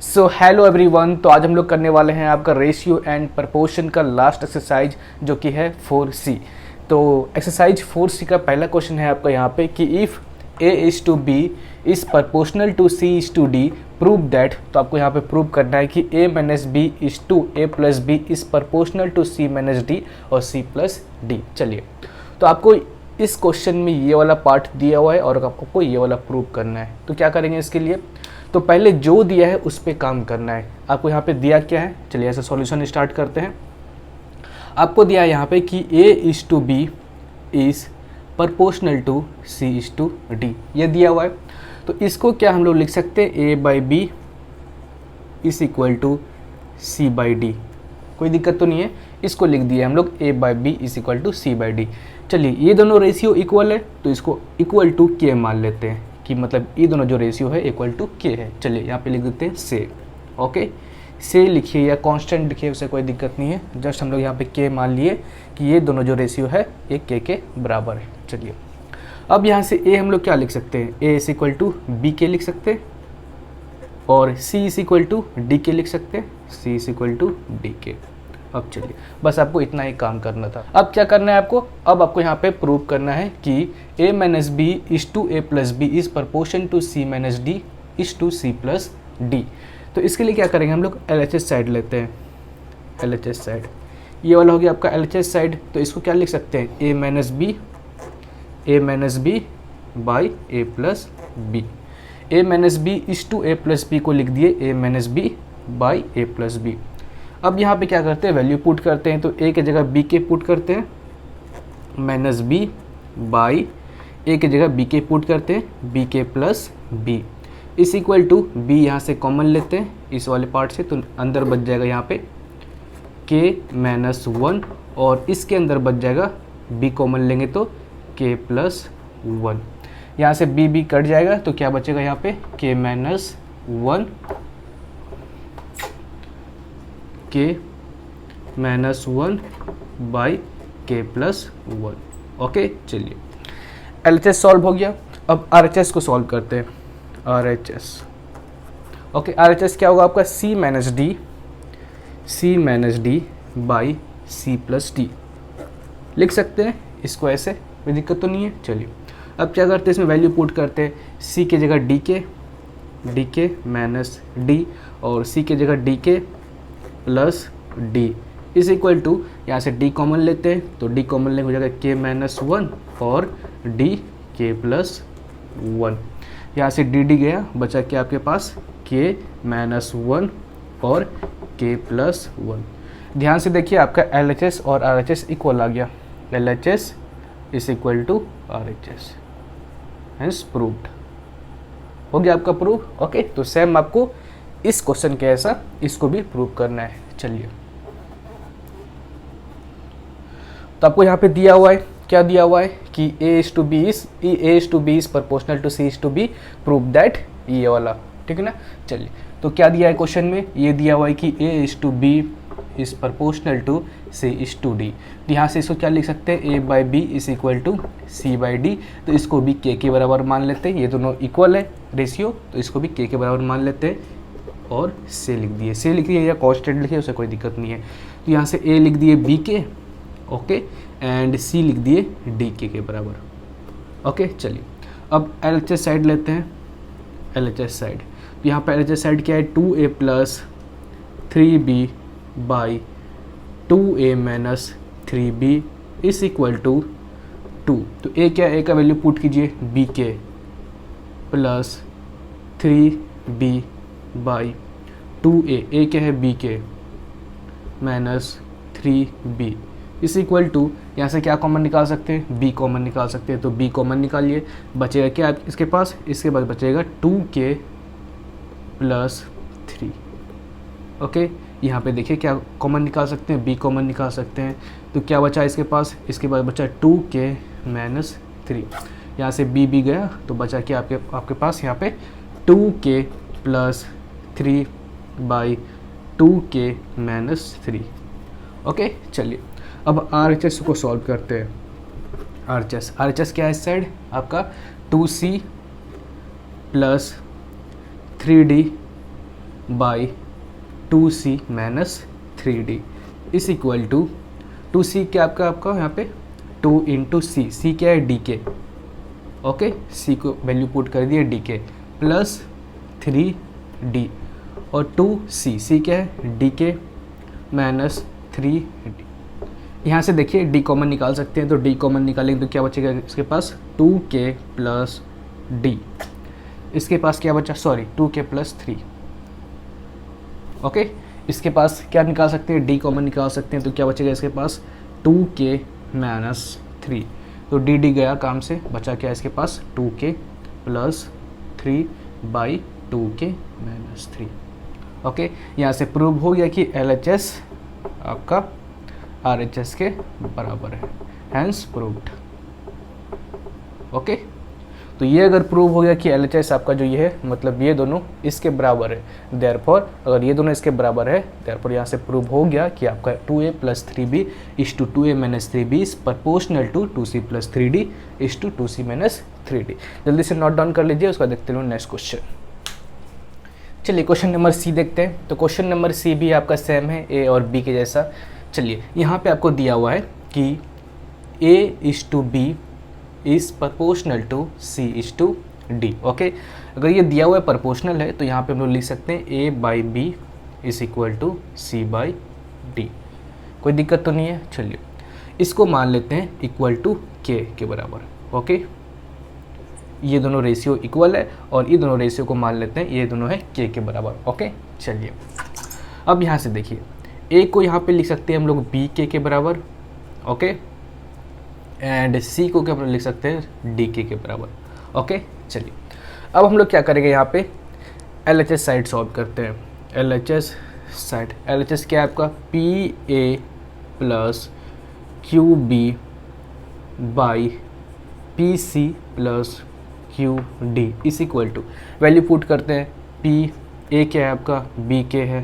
So hello everyone. तो आज हम लोग करने वाले हैं आपका रेशियो एंड प्रपोर्शन का लास्ट एक्सरसाइज जो कि है 4C। तो एक्सरसाइज 4C का पहला क्वेश्चन है आपका यहाँ पे कि if A is to B is proportional to C is to D prove that. तो आपको यहाँ पे प्रूव करना है कि A minus B is to A plus B is proportional to C minus D और C प्लस D। चलिए, तो आपको इस क्वेश्चन में ये वाला पार्ट दिया हुआ है और आपको ये वाला प्रूव करना है। तो क्या करेंगे इसके लिए? तो पहले जो दिया है उस पर काम करना है। आपको यहाँ पे दिया क्या है, चलिए ऐसे सॉल्यूशन स्टार्ट करते हैं। आपको दिया है यहाँ पे कि A is to B is proportional to C is to D, ये दिया हुआ है। तो इसको क्या हम लोग लिख सकते हैं, A by B is equal to C by D। कोई दिक्कत तो नहीं है, इसको लिख दिया हम लोग A by B is equal to C by D। चलिए, ये दोनों रेशियो इक्वल है तो इसको इक्वल टू K मान लेते हैं कि मतलब ये दोनों जो रेशियो है इक्वल टू K है। चलिए यहाँ पे लिख देते हैं से। ओके, से लिखिए या कांस्टेंट लिखिए, उसे कोई दिक्कत नहीं है। जस्ट हम लोग यहाँ पे K मान लिए कि ये दोनों जो रेशियो है ये K के बराबर है। चलिए, अब यहाँ से A हम लोग क्या लिख सकते हैं, A is equal to B K लिख सकते हैं और C is equal to D K लिख सकते हैं, C is equal to D K. अब चलिए, बस आपको इतना ही काम करना था। अब क्या करना है आपको, अब आपको यहाँ पे प्रूव करना है कि A minus B is to A plus B is proportion to C minus D is to C plus D. तो इसके लिए क्या करेंगे, हम लोग LHS साइड लेते हैं। LHS साइड ये वाला हो गया आपका LHS साइड। तो इसको क्या लिख सकते हैं, A minus B by A plus B. A minus B is to A plus B को लिख दिए A minus B by A plus B. अब यहाँ पे क्या करते हैं, वैल्यू पुट करते हैं। तो A की जगह B के पुट करते हैं, माइनस बी बाई A की जगह B के पुट करते हैं B के प्लस B इस इक्वल टू B। यहाँ से कॉमन लेते हैं इस वाले पार्ट से, तो अंदर बच जाएगा यहाँ पे K माइनस 1 और इसके अंदर बच जाएगा B कॉमन लेंगे तो K प्लस 1। यहाँ से B कट जाएगा तो क्या बचेगा यहाँ पे K minus 1 K minus 1 by K plus 1। Okay, चलिए LHS सॉल्व हो गया। अब RHS को सॉल्व करते हैं। RHS ओके, RHS क्या होगा आपका C minus D by C plus D लिख सकते हैं इसको ऐसे, कोई दिक्कत तो नहीं है। चलिए, अब क्या करते हैं, इसमें वैल्यू पुट करते हैं। C की जगह डी के माइनस डी और C की जगह D K plus D is equal to, यहाँ से D कॉमन लेते हैं तो D कॉमन लेंगे हो जाएगा K माइनस 1 और D K प्लस 1। यहाँ से डी गया, बचा क्या आपके पास K माइनस 1 और K प्लस 1। ध्यान से देखिए, आपका LHS और RHS इक्वल आ गया। LHS is equal to RHS, hence proved. हो गया आपका प्रूव। ओके, तो सेम आपको इस क्वेश्चन के ऐसा इसको भी प्रूव करना है। चलिए, तो आपको यहाँ पे दिया हुआ है, क्या दिया हुआ है कि A is to B is proportional to C is to B prove that, ये वाला, ठीक है ना। चलिए, तो क्या दिया है क्वेश्चन में, ये दिया हुआ है कि A is to B is proportional to C is to D। तो यहाँ से इसको क्या लिख सकते हैं, A by B is equal to C by D। तो इसको भी K के बराबर मान लेते हैं, ये दोनों इक्वल है रेशियो, तो इसको भी K के बराबर मान लेते हैं और से लिख दिए या कॉन्स्टेंट लिखिए, उसे कोई दिक्कत नहीं है। तो यहाँ से A लिख दिए B के, ओके, एंड C लिख दिए D के बराबर। ओके, चलिए अब LHS साइड लेते हैं। LHS साइड, तो यहाँ पर LHS साइड क्या है, 2A plus 3B by 2A minus 3B is equal to 2। तो A क्या है, A का वैल्यू पुट कीजिए B के plus 3B by 2A, A क्या है B के माइनस 3B इस इक्वल टू, यहाँ से क्या कॉमन निकाल सकते हैं, B कॉमन निकाल सकते हैं। तो B कॉमन निकालिए, बचेगा क्या इसके पास, इसके बाद बचेगा 2K प्लस 3। ओके, यहाँ पे देखिए क्या कॉमन निकाल सकते हैं, B कॉमन निकाल सकते हैं। तो क्या बचा इसके पास, इसके बाद बचा 2K माइनस 3। यहाँ से B गया तो बचा क्या आपके पास यहाँ पे 2K plus 3 by 2K minus 3। Okay, चलिए अब RHS को सॉल्व करते हैं। RHS क्या है इस साइड आपका 2C plus 3D by 2c minus 3d is equal to 2c क्या आपका यहाँ पे 2 इंटू सी क्या है डी के, ओके, सी को वैल्यू पुट कर दिए डी के प्लस 3d और 2c क्या है डी के माइनस 3d। यहाँ से देखिए डी कॉमन निकाल सकते हैं, तो डी कॉमन निकालेंगे तो क्या बचेगा इसके पास 2k प्लस डी, इसके पास क्या बचा, सॉरी 2k प्लस 3, ओके। इसके पास क्या निकाल सकते हैं, डी कॉमन निकाल सकते हैं, तो क्या बचेगा इसके पास 2k माइनस 3, तो डी गया काम से, बचा क्या इसके पास 2k plus 3 by 2k minus 3, okay. यहाँ से प्रूव हो गया कि LHS आपका RHS के बराबर है, हैंस प्रूव्ड, ओके। तो ये अगर प्रूव हो गया कि LHS आपका जो ये है मतलब ये दोनों इसके बराबर है, देयरफॉर अगर ये दोनों इसके बराबर है देयरफॉर यहाँ से प्रूव हो गया कि आपका 2a plus 3b is to 2a minus 3b is proportional to 2c plus 3d is to 2c minus 3d। जल्दी से नोट डाउन कर लीजिए, उसका देखते रहो नेक्स्ट क्वेश्चन। चलिए क्वेश्चन नंबर सी देखते हैं। तो क्वेश्चन नंबर सी भी आपका सेम है ए और बी के जैसा। चलिए यहाँ पे आपको दिया हुआ है कि a is to b is proportional to c is to d, okay. अगर ये दिया हुआ है प्रपोर्शनल है तो यहाँ पे हम लोग लिख सकते हैं a by B is equal to c by D, कोई दिक्कत तो नहीं है। चलिए इसको मान लेते हैं इक्वल टू k के बराबर, ओके। ये दोनों रेशियो इक्वल है और ये दोनों रेशियो को मान लेते हैं ये दोनों है k के बराबर, ओके। चलिए अब यहाँ से देखिए a को यहाँ पे लिख सकते हैं हम लोग b के बराबर, ओके, एंड c को क्या लिख सकते हैं डी के बराबर, ओके। चलिए अब हम लोग क्या करेंगे, यहाँ पे LHS साइड सॉल्व करते हैं। LHS साइड, LHS क्या है आपका PA plus QB by PC plus QD इस इक्वल टू वैल्यू पुट करते हैं, PA क्या है आपका BK है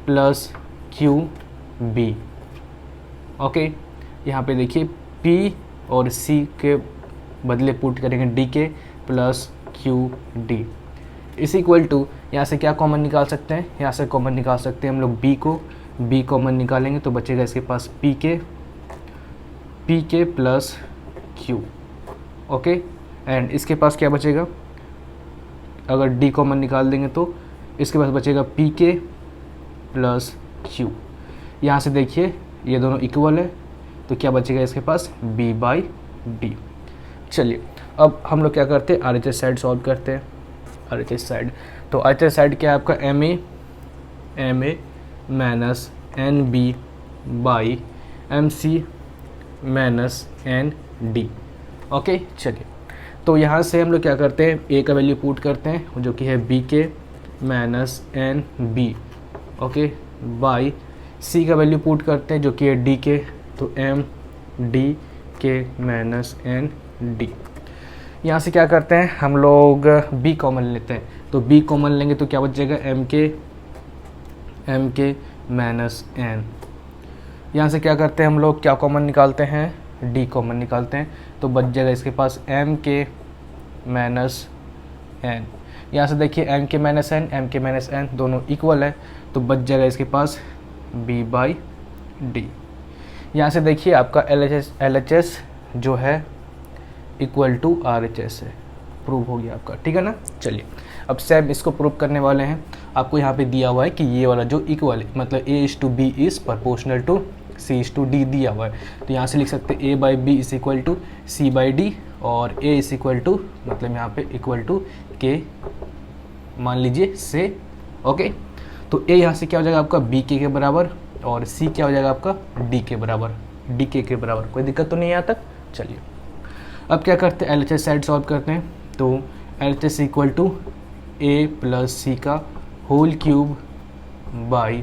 प्लस QB, ओके। यहाँ पे देखिए P और C के बदले पुट करेंगे DK प्लस QD इस इक्वल टू, यहाँ से क्या कॉमन निकाल सकते हैं, यहाँ से कॉमन निकाल सकते हैं हम लोग B कॉमन निकालेंगे तो बचेगा इसके पास PK plus Q, okay. And इसके पास क्या बचेगा, अगर D कॉमन निकाल देंगे तो इसके पास बचेगा PK प्लस Q। यहाँ से देखिए ये दोनों इक्वल है तो क्या बचेगा इसके पास B बाई डी। चलिए अब हम लोग क्या करते हैं RHS साइड सॉल्व करते हैं। RHS साइड, तो RHS साइड क्या है आपका MA minus NB by MC minus ND, okay. चलिए तो यहाँ से हम लोग क्या करते हैं A का वैल्यू पुट करते हैं जो कि है BK minus NB, okay, by C का वैल्यू पुट करते हैं जो कि है DK, तो MDK माइनस ND। यहाँ से क्या करते हैं हम लोग B कॉमन लेते हैं, तो B कॉमन लेंगे तो क्या बचेगा MK माइनस N। यहाँ से क्या करते हैं हम लोग, क्या कॉमन निकालते हैं, D कॉमन निकालते हैं तो बच जाएगा इसके पास MK माइनस N। यहाँ से देखिए MK माइनस N दोनों इक्वल है तो बच जाएगा इसके पास B बाई डी। यहाँ से देखिए आपका LHS जो है इक्वल टू RHS है, प्रूव हो गया आपका, ठीक है ना। चलिए अब सेम इसको प्रूव करने वाले हैं। आपको यहाँ पे दिया हुआ है कि ये वाला जो इक्वल है मतलब A is to B is proportional to C is to D दिया हुआ है, तो यहाँ से लिख सकते हैं A by B is equal to C by D और A इज इक्वल टू मतलब यहाँ पे इक्वल टू K मान लीजिए से, ओके। तो A यहाँ से क्या हो जाएगा आपका BK के बराबर और C क्या हो जाएगा आपका D के बराबर, DK के बराबर, कोई दिक्कत तो नहीं है यहाँ तक। चलिए अब क्या करते हैं LHS साइड सॉल्व करते हैं, तो LHS equal to A plus C का whole cube by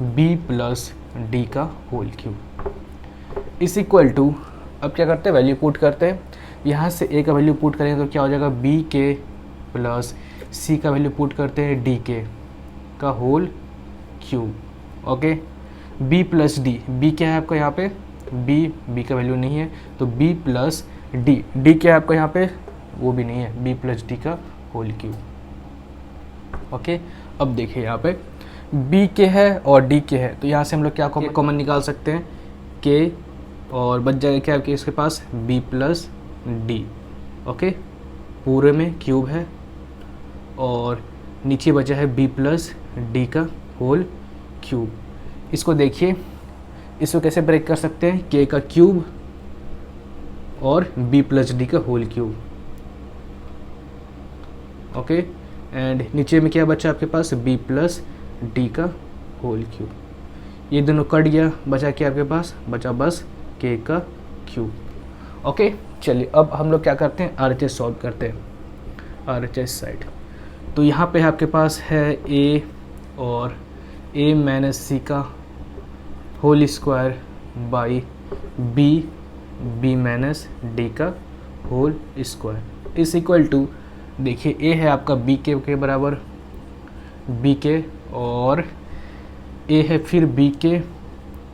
B plus D का whole cube is equal to, अब क्या करते हैं वैल्यू पुट करते हैं। यहाँ से A का वैल्यू पुट करेंगे तो क्या हो जाएगा BK प्लस C का वैल्यू पुट करते हैं DK का whole cube, okay. B plus D, B क्या है आपका यहाँ पे B का वैल्यू नहीं है तो B प्लस D क्या है आपका यहाँ पे, वो भी नहीं है, B प्लस D का होल क्यूब, ओके। अब देखिए यहाँ पे बी के है और डी के है, तो यहाँ से हम लोग क्या कॉमन निकाल सकते हैं, के, और बच जाएगा क्या आपके इसके पास बी प्लस डी। ओके, पूरे में क्यूब है और नीचे बचा है बी प्लस डी का होल क्यूब। इसको देखिए, इसको कैसे ब्रेक कर सकते हैं, के का क्यूब और बी प्लस डी का होल क्यूब। ओके, एंड नीचे में क्या बचा आपके पास, बी प्लस डी का होल क्यूब। ये दोनों कट गया, बचा क्या आपके पास, बचा बस के का क्यूब। ओके, चलिए अब हम लोग क्या करते हैं, आरएचएस सॉल्व करते हैं, आरएचएस साइड। तो यहाँ पे आपके पास है ए और ए माइनस सी का whole square by B, B minus D का whole square is equal to, देखिए ए है आपका बी के बराबर, बी के, और ए है फिर बी के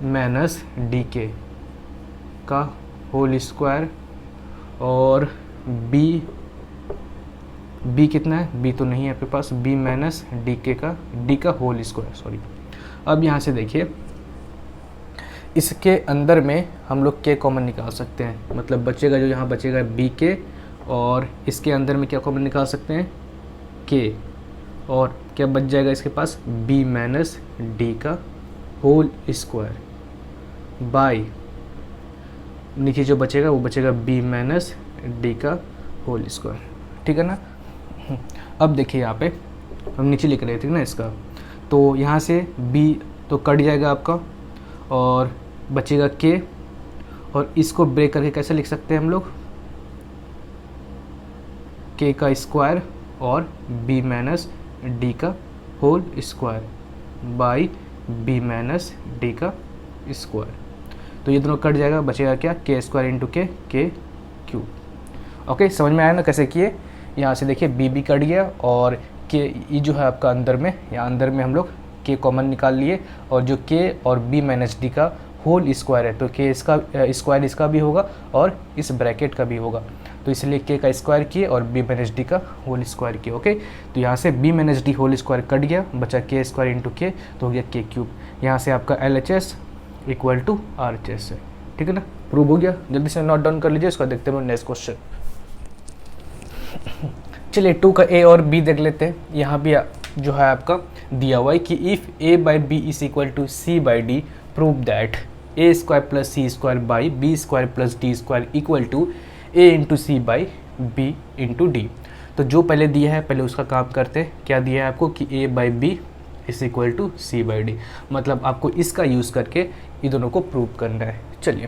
माइनस डी के का होल स्क्वायर, और बी कितना है, बी तो नहीं है आपके पास, बी माइनस डी का होल स्क्वायर, सॉरी। अब यहाँ से देखिए, इसके अंदर में हम लोग के कॉमन निकाल सकते हैं, मतलब बचेगा जो यहाँ बचेगा बी के, और इसके अंदर में क्या कॉमन निकाल सकते हैं, के, और क्या बच जाएगा इसके पास बी माइनस डी का होल स्क्वायर बाई, नीचे जो बचेगा वो बचेगा बी माइनस डी का होल स्क्वायर, ठीक है ना। अब देखिए यहाँ पे हम नीचे लिख रहे थे ना इसका, तो यहाँ से बी तो कट जाएगा आपका और बचेगा के, और इसको ब्रेक करके कैसे लिख सकते हैं हम लोग, के का स्क्वायर और बी माइनस डी का whole square by B minus D का स्क्वायर। तो ये दोनों कट जाएगा, बचेगा क्या, K square into K cube. Okay, समझ में आया ना कैसे किए। यहाँ से देखिए बी कट गया और के, ये जो है आपका अंदर में, यहाँ अंदर में हम लोग के कॉमन निकाल लिए, और जो के और बी माइनस डी का होल स्क्वायर है, तो के इसका स्क्वायर इसका भी होगा और इस ब्रैकेट का भी होगा, तो इसलिए के का स्क्वायर किए और बी माइनस डी का होल स्क्वायर किए। ओके, तो यहाँ से B minus D whole square cut गया, बचा के स्क्वायर इंटू के, तो हो गया के क्यूब। यहाँ से आपका LHS इक्वल टू RHS है, ठीक है ना, प्रूव हो गया। जल्दी से नोट डाउन कर लीजिए, इसका देखते हैं नेक्स्ट क्वेश्चन। चलिए 2 का ए और बी देख लेते हैं। यहाँ भी जो है आपका दिया हुआ है कि if A by B is equal to C by D, prove that A square plus C square by B square plus D square equal to A into C by B into D. तो जो पहले दिया है पहले उसका काम करते हैं। क्या दिया है आपको कि A by B is equal to C by D, मतलब आपको इसका यूज़ करके ये दोनों को प्रूव करना है। चलिए,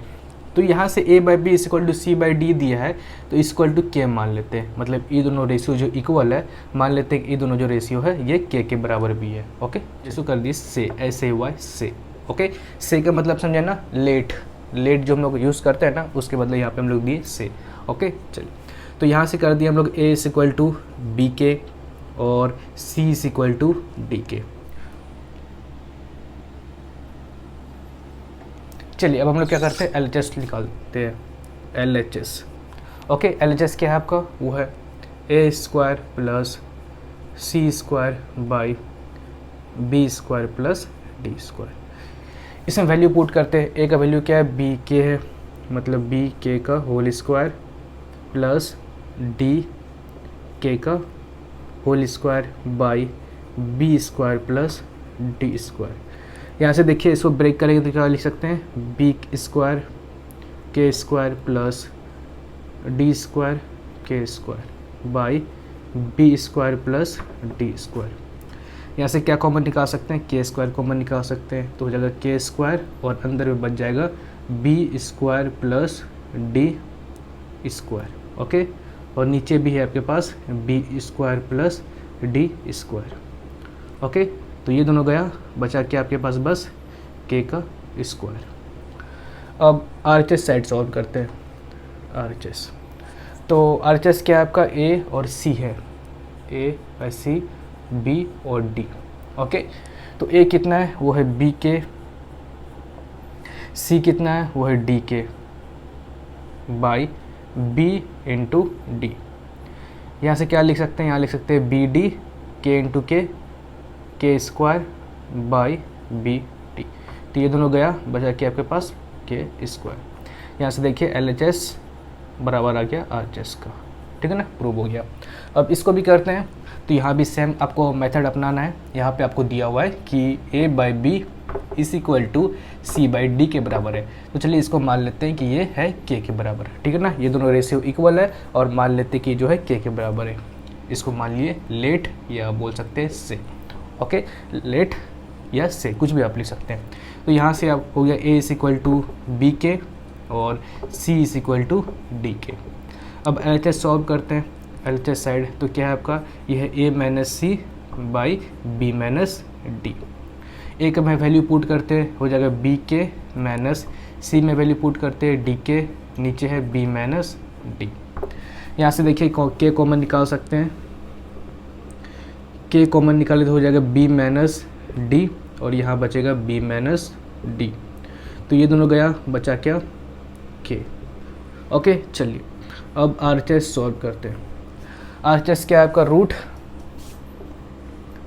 तो यहाँ से A by B is equal to C by D दिया है, तो इक्वल टू के मान लेते हैं, मतलब ये दोनों रेशियो जो इक्वल है, मान लेते हैं कि ये दोनों जो रेशियो है ये के बराबर भी है। ओके, जिसको कर दिए से, ऐसे हुआ से। ओके, से का मतलब समझे ना, लेट जो हम लोग यूज़ करते हैं ना, उसके बदले यहाँ पे हम लोग दिए से। ओके, चलिए, तो यहाँ से कर दिया हम लोग ए is equal to B K और सी इज इक्वल टू डी के। चलिए, अब हम लोग क्या करते हैं, LHS निकालते हैं, LHS। ओके, LHS क्या है आपका, वो है A square plus C square by B square plus D square. इसमें वैल्यू पुट करते हैं। ए का वैल्यू क्या है, बी के है, मतलब बी के का whole square plus D K का whole square by B square plus D square. यहाँ से देखिए इसको ब्रेक करेंगे तो क्या लिख सकते हैं, बी स्क्वायर के स्क्वायर प्लस डी स्क्वायर के square by B square plus D square. यहाँ से क्या कॉमन निकाल सकते हैं, के स्क्वायर कॉमन निकाल सकते हैं, तो हो जाएगा के स्क्वायर और अंदर में बच जाएगा B square plus D square. Okay, और नीचे भी है आपके पास B square plus D square. Okay, तो ये दोनों गया, बचा क्या आपके पास बस के का स्क्वायर। अब RHS साइड सॉल्व करते हैं। RHS, तो RHS क्या है आपका, ए और सी है, ए और सी, बी और डी। ओके, तो ए कितना है, वो है बी के, सी कितना है, वो है डी के बाई बी इंटू डी। यहाँ से क्या लिख सकते हैं, यहाँ लिख सकते हैं बी डी के इंटू के के स्क्वायर बाई बी टी। तो ये दोनों गया, बचा के आपके पास के स्क्वायर। यहाँ से देखिए LHS बराबर आ गया RHS का, ठीक है ना, प्रूव हो गया। अब इसको भी करते हैं, तो यहाँ भी सेम आपको मेथड अपनाना है। यहाँ पे आपको दिया हुआ है कि A by B is equal to C by D के बराबर है। तो चलिए इसको मान लेते हैं कि ये है K के बराबर, ठीक है ना, ये दोनों रेशियो इक्वल है और मान लेते हैं कि जो है K के बराबर है। इसको मान लिए लेट या बोल सकते हैं से, ओके, लेट या से कुछ भी आप लिख सकते हैं। तो यहाँ से आप हो गया A is equal to B K और C is equal to D K. अब LHS सॉल्व करते हैं, LHS साइड तो क्या है आपका, ये है A minus C by B minus D. A का मैं वैल्यू पुट करते हैं, हो जाएगा बी के माइनस सी में वैल्यू पुट करते हैं डी के, नीचे है बी माइनस डी। यहाँ से देखिए के कॉमन निकाल सकते हैं, के कॉमन निकाले तो हो जाएगा बी माइनस डी और यहाँ बचेगा बी माइनस डी। तो ये दोनों गया, बचा क्या के, ओके। चलिए अब RHS सॉल्व करते हैं। RHS क्या है आपका,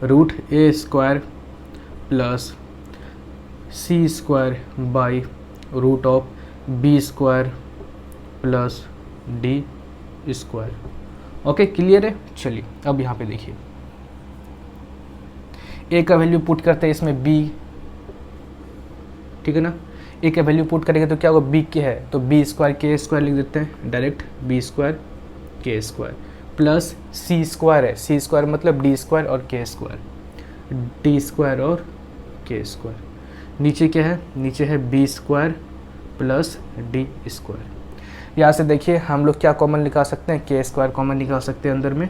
root A square plus C square by root of B square plus D square, okay, clear है। चलिए अब यहाँ पे देखिए ए का वैल्यू पुट करते हैं इसमें बी, ठीक है ना, ए का वैल्यू पुट करेंगे तो क्या होगा, बी के है तो बी स्क्वायर के स्क्वायर लिख देते हैं डायरेक्ट, बी स्क्वायर के स्क्वायर प्लस सी स्क्वायर है, सी स्क्वायर मतलब डी स्क्वायर और के स्क्वायर, डी स्क्वायर और के स्क्वायर। नीचे क्या है, नीचे है B square plus D square. यहाँ से देखिए हम लोग क्या कॉमन निकाल सकते हैं, के स्क्वायर कॉमन निकाल सकते हैं अंदर में,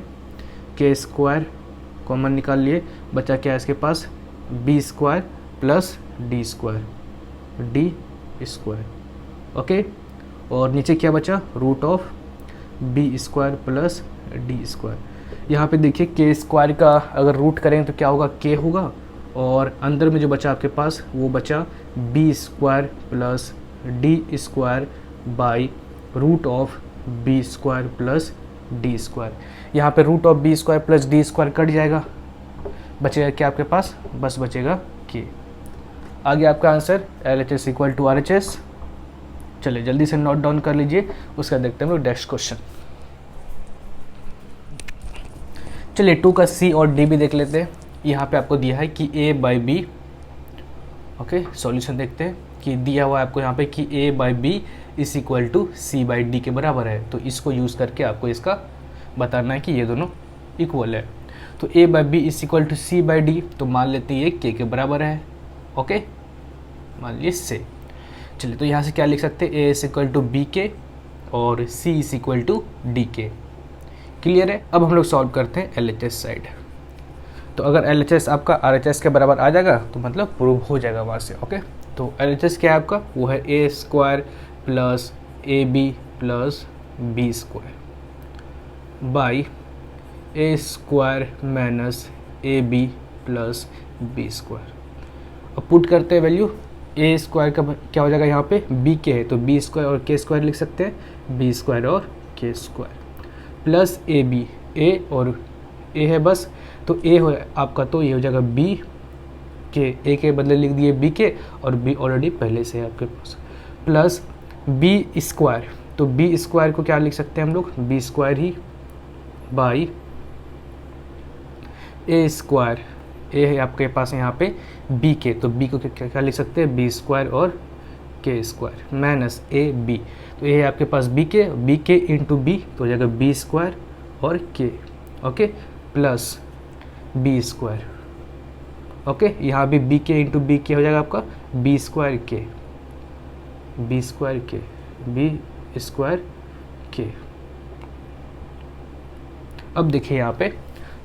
के स्क्वायर कॉमन निकाल लिए, बचा क्या है इसके पास, B square plus D square, D square, okay. और नीचे क्या बचा, root of B square plus D square. यहाँ पे देखिए के स्क्वायर का अगर रूट करेंगे तो क्या होगा, के होगा, और अंदर में जो बचा आपके पास वो बचा B square plus D square by root of B square plus D square. यहाँ पे root of B square plus D square cut जाएगा, बचेगा क्या आपके पास, बस बचेगा के। आगे आपका answer LHS equal to RHS। चलिए जल्दी से नोट डाउन कर लीजिए, उसका देखते हैं हम लोग नेक्स्ट क्वेश्चन। चलिए 2 का C और D भी देख लेते हैं। यहाँ पे आपको दिया है कि A by B, okay, solution देखते हैं कि दिया हुआ है आपको यहाँ पे कि A by B is equal to C by D के बराबर है। तो इसको यूज़ करके आपको इसका बताना है कि ये दोनों इक्वल है। तो A by B is equal to C by D, तो मान लेते हैं ये K के बराबर है, ओके, मान लीजिए से। चलिए तो यहाँ से क्या लिख सकते हैं, A is equal to B K और C is equal to D K, clear है। अब हम लोग सॉल्व करते हैं LHS साइड। तो अगर LHS आपका RHS के बराबर आ जाएगा तो मतलब प्रूव हो जाएगा वहाँ से, ओके। तो LHS क्या है आपका, वो है A square plus A B plus B square by A square minus A B plus B square. अब पुट करते हैं वैल्यू, ए स्क्वायर का क्या हो जाएगा, यहाँ पे बी के है तो बी स्क्वायर और के स्क्वायर लिख सकते हैं, बी स्क्वायर और K square plus A B, ए और ए है बस, तो ए हो आपका, तो ये हो जाएगा बी के, ए के बदले लिख दिए बी के और बी ऑलरेडी पहले से है आपके पास, प्लस बी स्क्वायर, तो बी स्क्वायर को क्या लिख सकते हैं हम लोग, बी स्क्वायर ही बाई ए स्क्वायर, ए है आपके पास यहाँ पे बी के, तो बी को क्या लिख सकते हैं, बी स्क्वायर और K square minus A B, तो ये है आपके पास बी के इंटू बी, तो हो जाएगा बी स्क्वायर और K, okay, plus B square, okay, यहाँ भी बी के इंटू बी के हो जाएगा आपका बी स्क्वायर के, बी स्क्वायर के, बी स्क्वायर के। अब देखिए यहाँ पे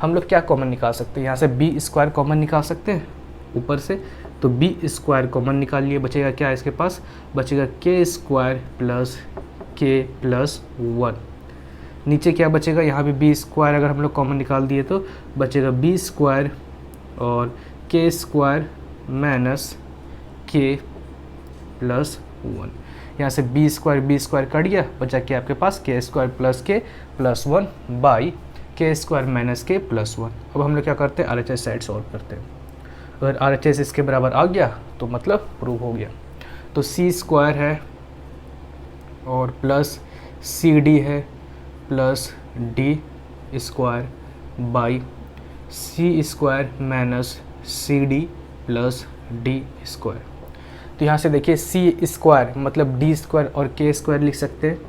हम लोग क्या कॉमन निकाल सकते हैं, यहाँ से बी स्क्वायर कॉमन निकाल सकते हैं ऊपर से, तो बी स्क्वायर कॉमन निकाल लिए, बचेगा क्या इसके पास, बचेगा के स्क्वायर प्लस के प्लस 1। नीचे क्या बचेगा, यहाँ भी बी स्क्वायर अगर हम लोग कॉमन निकाल दिए तो बचेगा बी स्क्वायर और के स्क्वायर माइनस के प्लस 1। यहाँ से बी स्क्वायर कट गया, बचा क्या आपके पास के स्क्वायर प्लस के प्लस 1 बाई के स्क्वायर माइनस के प्लस 1। अब हम लोग क्या करते हैं, RHS साइड सॉल्व करते हैं। अगर RHS इसके बराबर आ गया तो मतलब प्रूव हो गया। तो C स्क्वायर है और प्लस CD है plus D square by C square minus CD plus D square. तो यहाँ से देखिए C स्क्वायर मतलब D स्क्वायर और K स्क्वायर लिख सकते हैं,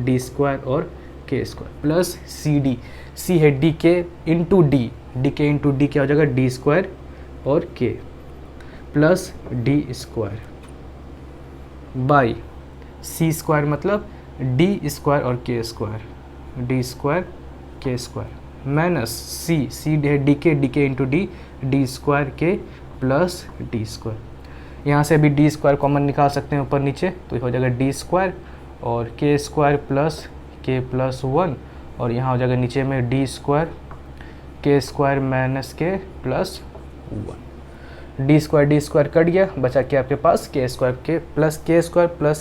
D स्क्वायर और K square plus CD, C है डी के इंटू डी, डी के इंटू डी क्या हो जाएगा D स्क्वायर और K plus D square by C square मतलब D स्क्वायर और K square, D square K square minus C है डी के into D, D square K plus D square. यहाँ से अभी D स्क्वायर कॉमन निकाल सकते हैं ऊपर नीचे, तो ये हो जाएगा D स्क्वायर और K square plus K plus 1 और यहाँ हो जाएगा नीचे में D square K square minus K plus 1। D square cut गया, बचा क्या आपके पास K square K plus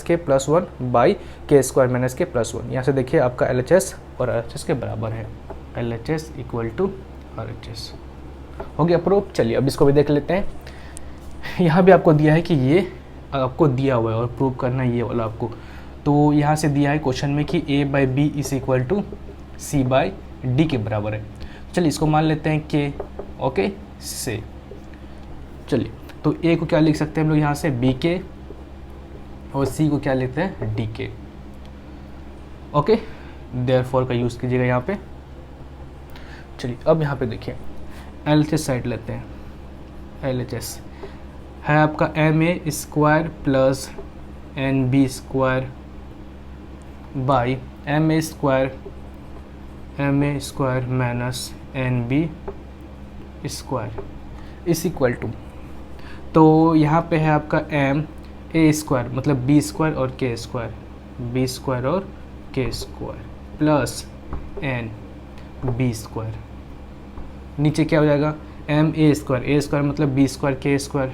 K plus 1 by K square minus K plus 1। यहाँ से देखिए आपका LHS और RHS के बराबर है, LHS इक्वल टू RHS हो गया प्रूफ। चलिए अब इसको भी देख लेते हैं। यहाँ भी आपको दिया है कि ये आपको दिया हुआ है और प्रूव करना ये वाला आपको, तो यहाँ से दिया है क्वेश्चन में कि A by B is equal to C by D के बराबर है। चलिए इसको मान लेते हैं K, ओके से। चलिए तो A को क्या लिख सकते हैं हम लोग यहाँ से बी के और C को क्या लेते हैं डी के, ओके देयरफॉर का यूज़ कीजिएगा यहाँ पे। चलिए अब यहाँ पे देखिए LHS साइड लेते हैं, LHS है आपका MA square plus NB square by MA square minus NB square इस इक्वल टू, तो यहाँ पे है आपका A स्क्वायर मतलब B स्क्वायर और K स्क्वायर, B स्क्वायर और K square plus NB square. नीचे क्या हो जाएगा A स्क्वायर मतलब B square K square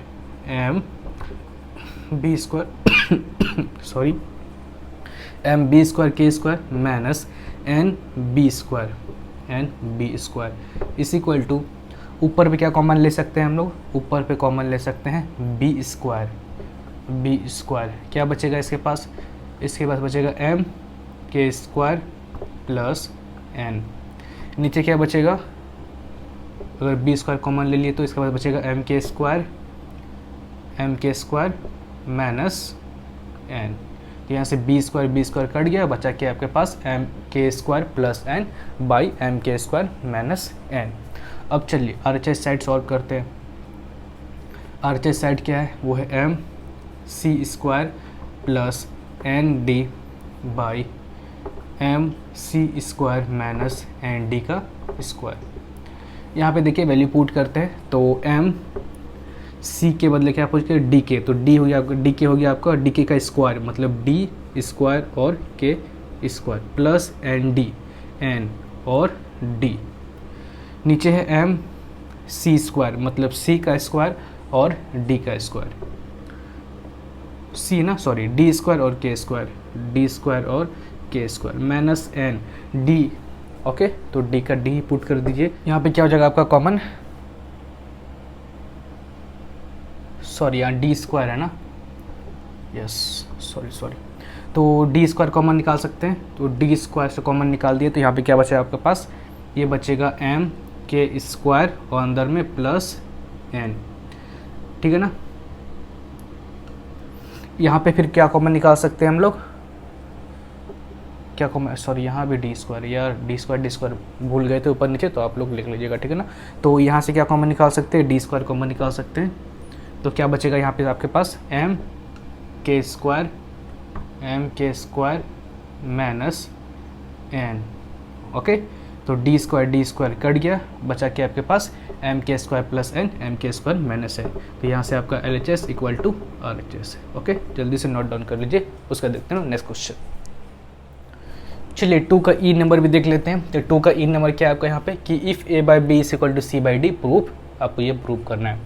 MB square sorry MB square K square minus NB square इस इक्वल टू, ऊपर पे क्या कॉमन ले सकते हैं हम लोग, ऊपर पे कॉमन ले सकते हैं B स्क्वायर क्या बचेगा इसके पास बचेगा M K square plus N। नीचे क्या बचेगा, अगर B स्क्वायर कॉमन ले लिए तो इसके बाद बचेगा M K square minus N। तो यहाँ से B स्क्वायर कट गया, बचा क्या आपके पास M K square plus N by M K square minus N। अब चलिए RHS साइड सॉल्व करते हैं। RHS साइड क्या है, वो है M C square plus N D by M C square minus N D का स्क्वायर। यहाँ पे देखिए वैल्यू पुट करते हैं, तो M C के बदले क्या पूछ के D के, तो D हो गया आपका, D के हो गया आपका D के का स्क्वायर मतलब D स्क्वायर और K square plus N D N और D। नीचे है M C स्क्वायर मतलब C का स्क्वायर और D का स्क्वायर, C ना सॉरी D स्क्वायर और K स्क्वायर, D स्क्वायर और K square minus N D, okay तो D का D पुट कर दीजिए। यहाँ पे क्या हो जाएगा आपका कॉमन, सॉरी यहाँ D स्क्वायर है ना, यस सॉरी तो D स्क्वायर कॉमन निकाल सकते हैं, तो D स्क्वायर से कॉमन निकाल दिए तो यहाँ पे क्या बचेगा आपके पास, ये बचेगा M K स्क्वायर और अंदर में प्लस N, ठीक है ना। यहाँ पे फिर क्या कॉमन निकाल सकते हैं हम लोग, क्या कॉमन, सॉरी यहाँ भी D स्क्वायर, यार D स्क्वायर भूल गए थे ऊपर नीचे, तो आप लोग लिख लीजिएगा, ठीक है ना। तो यहाँ से क्या कॉमन निकाल सकते हैं, D स्क्वायर कॉमन निकाल सकते हैं, तो क्या बचेगा यहाँ पे आपके पास M K square minus N, okay तो D स्क्वायर कट गया, बचा क्या आपके पास M K square plus N M K square minus है, तो यहाँ से आपका LHS इक्वल टू RHS है, ओके जल्दी से नोट डाउन कर लीजिए। उसका देखते हैं नेक्स्ट क्वेश्चन। चलिए 2 का ई नंबर भी देख लेते हैं। तो 2 का ई नंबर क्या है आपका यहाँ पे कि if A by B is equal to C by D, proof आपको ये प्रूव करना है।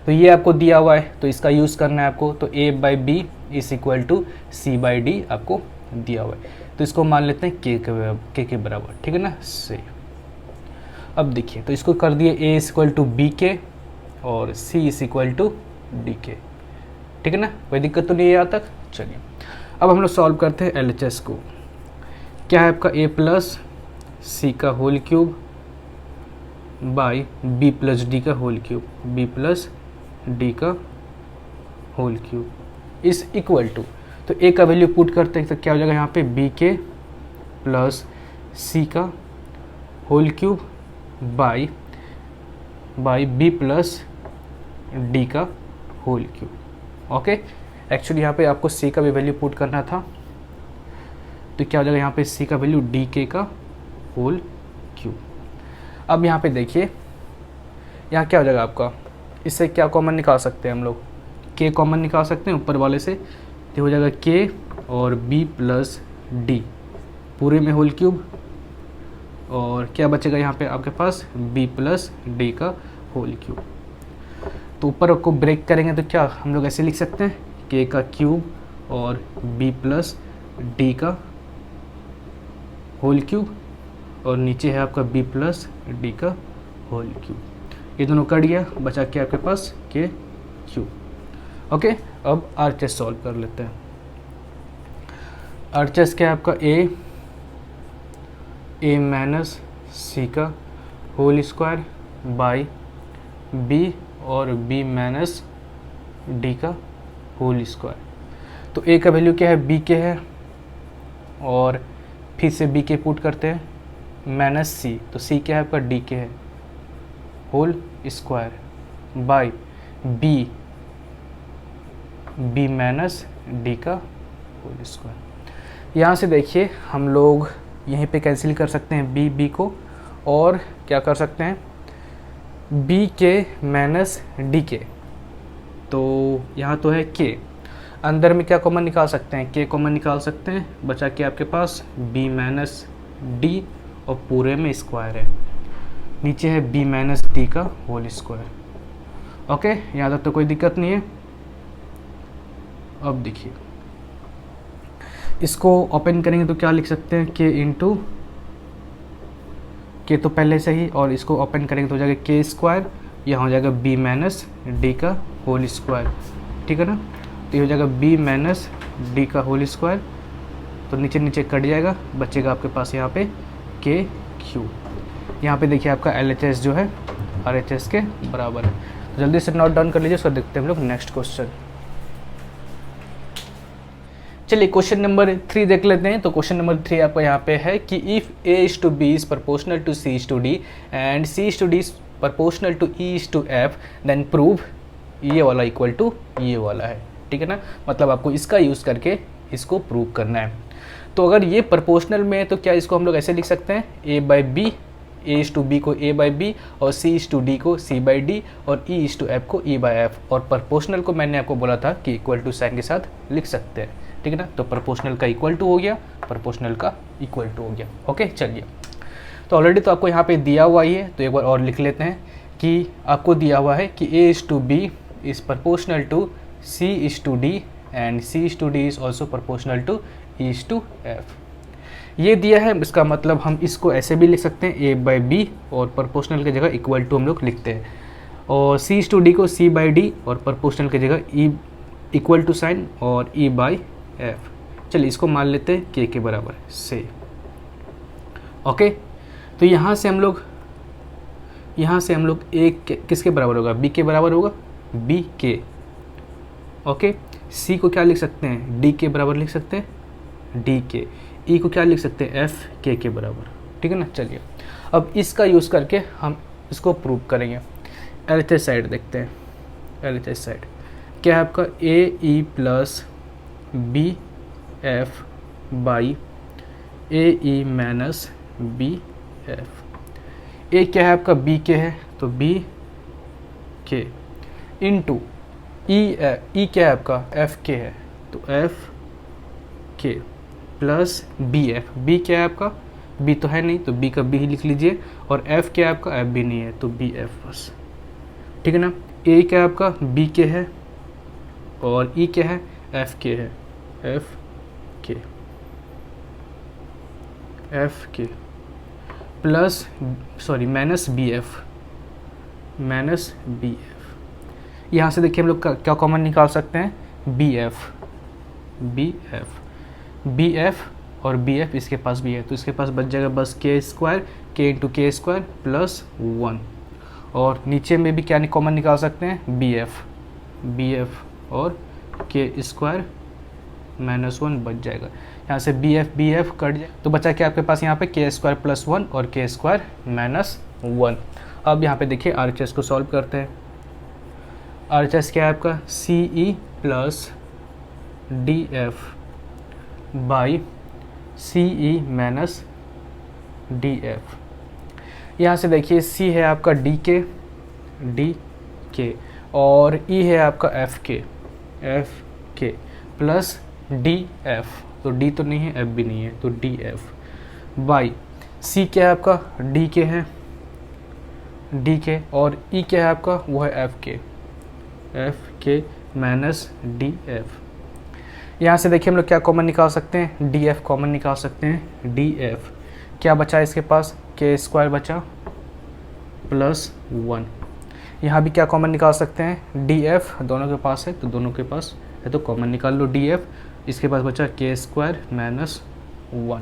तो ये आपको दिया हुआ है तो इसका यूज़ करना है आपको, तो A by B is equal to C by D आपको दिया हुआ है, तो इसको मान लेते हैं K के बराबर, ठीक है ना। सही, अब देखिए तो इसको कर दिए A is equal to B K और C is equal to D K. ठीक है ना, कोई दिक्कत तो नहीं है यहाँ तक। चलिए अब हम लोग सॉल्व करते हैं LHS को। क्या है आपका a प्लस सी का whole cube by b plus D का whole cube, b plus D का whole cube is equal to, तो a का वैल्यू पुट करते हैं तो क्या हो जाएगा यहाँ पे b के प्लस सी का whole cube by b plus D का होल क्यूब। ओके, एक्चुअली यहाँ पे आपको c का भी वैल्यू पुट करना था, तो क्या हो जाएगा यहाँ पे c का वैल्यू डी के का होल क्यूब। अब यहाँ पे देखिए यहाँ क्या हो जाएगा आपका, इससे क्या कॉमन निकाल सकते हैं हम लोग, k कॉमन निकाल सकते हैं ऊपर वाले से, तो हो जाएगा k और b प्लस डी पूरे में होल क्यूब, और क्या बचेगा यहाँ पे आपके पास b प्लस डी का होल क्यूब। तो ऊपर को ब्रेक करेंगे तो क्या हम लोग ऐसे लिख सकते हैं k का क्यूब और b प्लस डी का होल क्यूब, और नीचे है आपका b प्लस डी का होल क्यूब। ये दोनों कट गया, बचा क्या आपके पास k क्यूब। ओके, अब RHS सॉल्व कर लेते हैं। RHS क्या है आपका a माइनस सी का होल स्क्वायर बाई b और b माइनस डी का होल स्क्वायर। तो a का वैल्यू क्या है b के है, और फिर से b के पुट करते हैं माइनस सी, तो c क्या है आपका डी के है whole square by b minus D का होल स्क्वायर। यहाँ से देखिए हम लोग यहीं पे कैंसिल कर सकते हैं b को, और क्या कर सकते हैं b के माइनस डी के, तो यहाँ तो है k, अंदर में क्या कॉमन निकाल सकते हैं k कॉमन निकाल सकते हैं, बचा के आपके पास b माइनस डी और पूरे में स्क्वायर है, नीचे है b माइनस डी का होल स्क्वायर। ओके, यहाँ तक तो कोई दिक्कत नहीं है। अब देखिए इसको ओपन करेंगे तो क्या लिख सकते हैं k इंटू के, तो पहले से ही, और इसको ओपन करेंगे तो हो जाएगा k स्क्वायर, यहाँ हो जाएगा b माइनस डी का होल स्क्वायर। ठीक है ना, तो ये हो जाएगा b माइनस डी का होल स्क्वायर, तो नीचे नीचे कट जाएगा, बचेगा आपके पास यहाँ पे k क्यूब। यहाँ पे देखिए आपका LHS जो है RHS के बराबर है। तो जल्दी से नोट डाउन कर लीजिए, उसको देखते हैं हम लोग नेक्स्ट क्वेश्चन। चलिए क्वेश्चन नंबर 3 देख लेते हैं। तो क्वेश्चन नंबर 3 आपका यहाँ पे है कि if a is to b is proportional to c is to d and c is to d is proportional to e is to f then prove ये वाला इक्वल टू ये वाला है। ठीक है ना, मतलब आपको इसका यूज़ करके इसको प्रूव करना है। तो अगर ये प्रोपोर्शनल में है तो क्या इसको हम लोग ऐसे लिख सकते हैं a by B, a is to B को a बाई बी, और c इज टू d को c बाई डी, और e इज टू f को e बाई f। और प्रोपोर्शनल को मैंने आपको बोला था कि इक्वल टू साइन के साथ लिख सकते हैं। ठीक है ना, तो प्रोपोर्शनल का इक्वल टू हो गया, प्रोपोर्शनल का इक्वल टू हो गया। ओके, चलिए तो ऑलरेडी तो आपको यहाँ पे दिया हुआ ही है, तो एक बार और लिख लेते हैं कि आपको दिया हुआ है कि a is to b is proportional to c is to d and c is to d is also proportional to e is to f। ये दिया है, इसका मतलब हम इसको ऐसे भी लिख सकते हैं a बाई बी, और प्रोपोर्शनल की जगह इक्वल टू हम लोग लिखते हैं, और c इज टू d को c बाई डी, और प्रोपोर्शनल की जगह e इक्वल टू साइन और e बाई f। चलिए इसको मान लेते हैं k के बराबर से। ओके, तो यहाँ से हम लोग a किसके बराबर होगा, b के बराबर होगा, b के। ओके, c को क्या लिख सकते हैं, d के बराबर लिख सकते हैं, d के। e को क्या लिख सकते हैं, f के बराबर। ठीक है ना, चलिए अब इसका यूज़ करके हम इसको प्रूव करेंगे। LHS साइड देखते हैं। LHS साइड क्या है आपका, a e plus B F by A E minus B F. A क्या है आपका, बी के है, तो बी के इंटू ई क्या है आपका, एफ के है, तो एफ के प्लस बी एफ। बी क्या है आपका, बी तो है नहीं, तो बी का बी ही लिख लीजिए, और एफ क्या है आपका, एफ भी नहीं है, तो बी एफ बस। ठीक है ना, ए क्या है आपका, बी के है, और ई क्या है, एफ के है, एफ के प्लस माइनस बी एफ, यहाँ से देखिए हम लोग क्या कॉमन निकाल सकते हैं, बी एफ और बी एफ इसके पास भी है, तो इसके पास बच जाएगा बस के स्क्वायर, के इंटू के स्क्वायर प्लस 1, और नीचे में भी क्या कॉमन निकाल सकते हैं, बी एफ और के स्क्वायर -1 बच जाएगा। यहाँ से बी एफ कट जाए तो बचा क्या आपके पास यहाँ पे के स्क्वायर प्लस 1 और के स्क्वायर -1। अब यहाँ पे देखिए RHS को सॉल्व करते हैं। RHS क्या है आपका, CE plus DF by CE minus DF। यहाँ से देखिए C है आपका DK और E है आपका FK प्लस DF, तो D तो नहीं है, F भी नहीं है, तो DF बाई C क्या है आपका, DK है, DK और E क्या है आपका, वो है FK माइनस DF। यहाँ से देखिए हम लोग क्या कॉमन निकाल सकते हैं, DF कॉमन निकाल सकते हैं। DF क्या बचा इसके पास, के स्क्वायर बचा प्लस 1। यहाँ भी क्या कॉमन निकाल सकते हैं, DF दोनों के पास है, तो दोनों के पास है तो कॉमन निकाल लो DF। इसके पास बचा के स्क्वायर -1,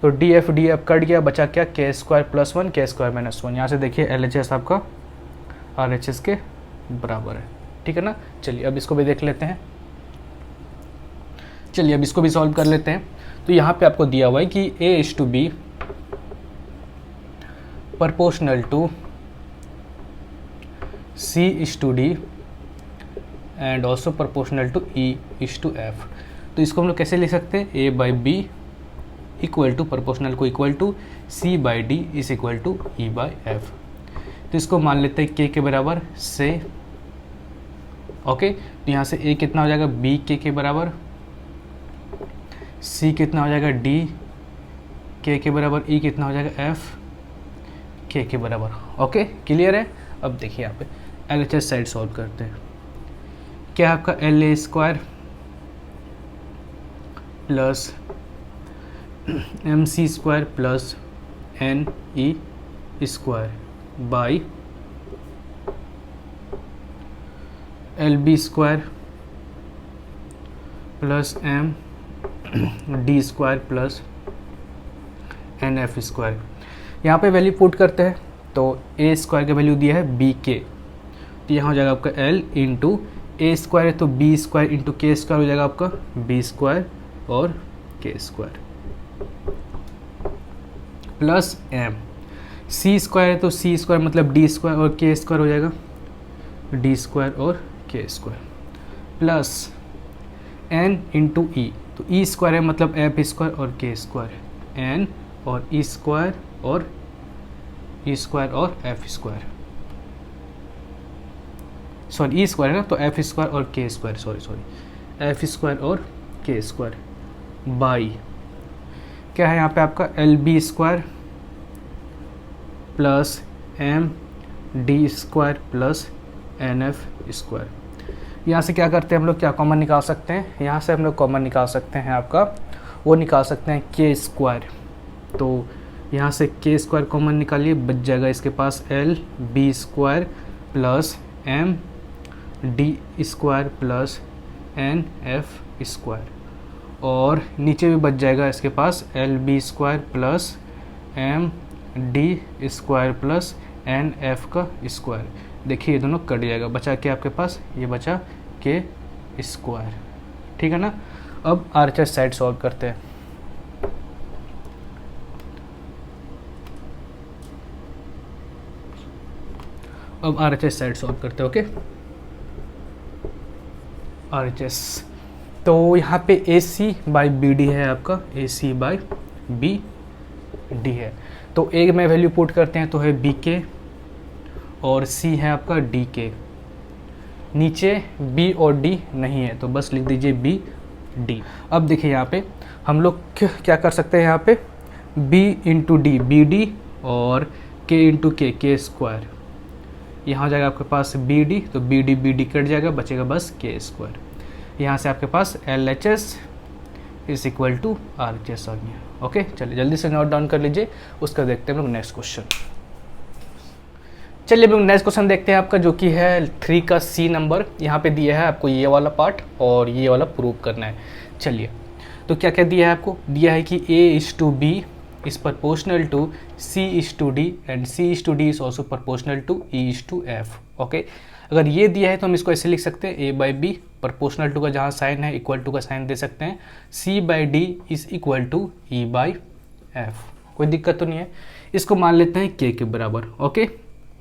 तो DF कट गया, बचा क्या, के स्क्वायर प्लस 1 के स्क्वायर -1। यहाँ से देखिए LHS आपका RHS के बराबर है, ठीक है ना। चलिए अब इसको भी देख लेते हैं, चलिए अब इसको भी सॉल्व कर लेते हैं। तो यहाँ पे आपको दिया हुआ है कि A/B proportional to C/D and also proportional to E/F। तो इसको हम लोग कैसे लिख सकते हैं, A/B इक्वल टू प्रोपोर्शनल को equal to C/D is equal to E/F। तो इसको मान लेते हैं K के बराबर से, ओके। तो यहाँ से A कितना हो जाएगा, B के बराबर, C कितना हो जाएगा, D K के बराबर, E कितना हो जाएगा, F K के बराबर, ओके क्लियर है। अब देखिए यहाँ पे LHS साइड सॉल्व करते हैं। क्या है आपका, LA square plus MC square plus NE square by LB square plus MD square plus NF square. यहाँ पे वैल्यू पुट करते हैं, तो A स्क्वायर का वैल्यू दिया है BK, तो यहाँ हो जाएगा आपका L इंटू A स्क्वायर है तो B square into K square हो जाएगा आपका B स्क्वायर और K square plus M। C square है तो C स्क्वायर मतलब D स्क्वायर और K स्क्वायर हो जाएगा D स्क्वायर और K square plus N into E, तो E स्क्वायर है मतलब F स्क्वायर और K स्क्वायर, N और E स्क्वायर और E स्क्वायर और F square, sorry E square है ना, तो F स्क्वायर और K square, sorry F square और K स्क्वायर बाई क्या है यहाँ पे आपका LB square plus MD square plus NF square. यहाँ से क्या करते हैं हम लोग, क्या कॉमन निकाल सकते हैं, यहाँ से हम लोग कॉमन निकाल सकते हैं आपका, वो निकाल सकते हैं K स्क्वायर। तो यहाँ से K स्क्वायर कॉमन निकालिए, बच जाएगा इसके पास LB square plus MD square plus NF square, और नीचे भी बच जाएगा इसके पास LB square plus MD square plus NF का स्क्वायर। देखिए ये दोनों कट जाएगा, बचा क्या आपके पास, ये बचा K स्क्वायर, ठीक है ना। अब RHS साइड सॉल्व करते हैं। अब RHS साइड सॉल्व करते हैं, ओके। RHS तो यहाँ पे AC बाई BD है आपका, AC बाई BD है, तो एक में वैल्यू पुट करते हैं तो है BK और C है आपका DK। नीचे B और D नहीं है तो बस लिख दीजिए BD। अब देखिए यहाँ पे हम लोग क्या कर सकते हैं, यहाँ पे B इंटू D BD और K इंटू K स्क्वायर, यहाँ हो जाएगा आपके पास BD, तो BD कट जाएगा, बचेगा बस K स्क्वायर। यहाँ से आपके पास LHS is equal to RHS आ गया, ओके। चलिए जल्दी से नोट डाउन कर लीजिए, उसका देखते हैं हम लोग नेक्स्ट क्वेश्चन। चलिए अब नेक्स्ट क्वेश्चन देखते हैं आपका, जो कि है 3 का सी नंबर। यहाँ पे दिया है आपको ये वाला पार्ट और ये वाला प्रूव करना है। चलिए तो क्या क्या दिया है आपको, दिया है कि A:B is proportional to C:D and C:D is also proportional to E:F। Okay, अगर ये दिया है तो हम इसको ऐसे लिख सकते हैं A/B, प्रोपोर्शनल टू का जहाँ साइन है इक्वल टू का साइन दे सकते हैं, C/D is equal to E/F। कोई दिक्कत तो नहीं है। इसको मान लेते हैं K के बराबर। ओके,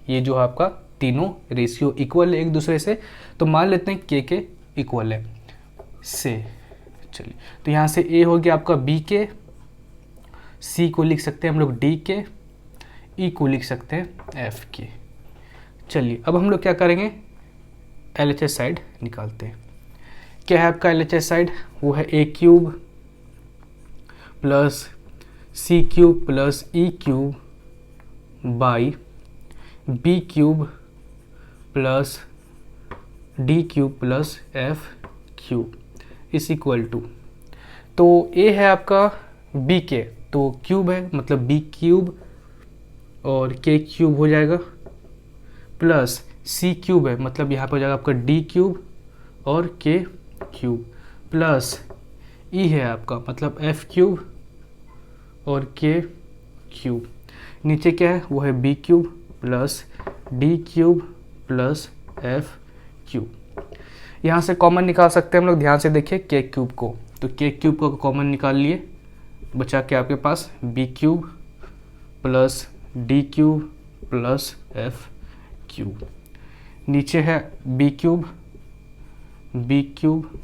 ये जो आपका तीनों रेशियो इक्वल है एक दूसरे से, तो मान लेते हैं K के इक्वल है से। चलिए तो यहाँ से A हो गया आपका B के, C को लिख सकते हैं हम लोग D के, E को लिख सकते हैं F के। चलिए अब हम लोग क्या करेंगे, LHS साइड निकालते हैं। क्या है आपका LHS साइड, वो है A³ plus C³ plus E³ by B³ plus D³ plus F³ इस इक्वल टू, तो A है आपका B के, तो क्यूब है मतलब B³ और K³ हो जाएगा, प्लस C³ है मतलब यहाँ पर हो जाएगा आपका D³ और K³ प्लस E है आपका मतलब F³ और K³। नीचे क्या है, वो है B³ plus D³ plus F³। यहाँ से कॉमन निकाल सकते हैं हम लोग, ध्यान से देखिए K³ को, तो K³ को कॉमन निकाल लिए, बचा के आपके पास B³ plus D³ plus F³। नीचे है B³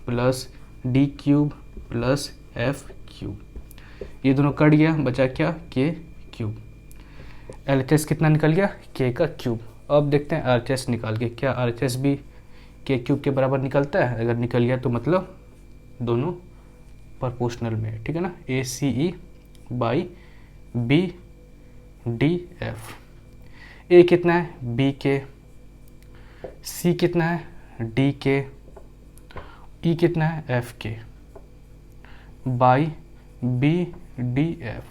plus D³ plus F³। ये दोनों कट गया, बचा क्या K³। LHS कितना निकल गया, K का क्यूब। अब देखते हैं RHS निकाल के, क्या RHS भी K³ के बराबर निकलता है, अगर निकल गया तो मतलब दोनों प्रोपोर्शनल में है, ठीक है ना। ACE by BDF। A कितना है B के, C कितना है D के, E कितना है F के, बाई BDF।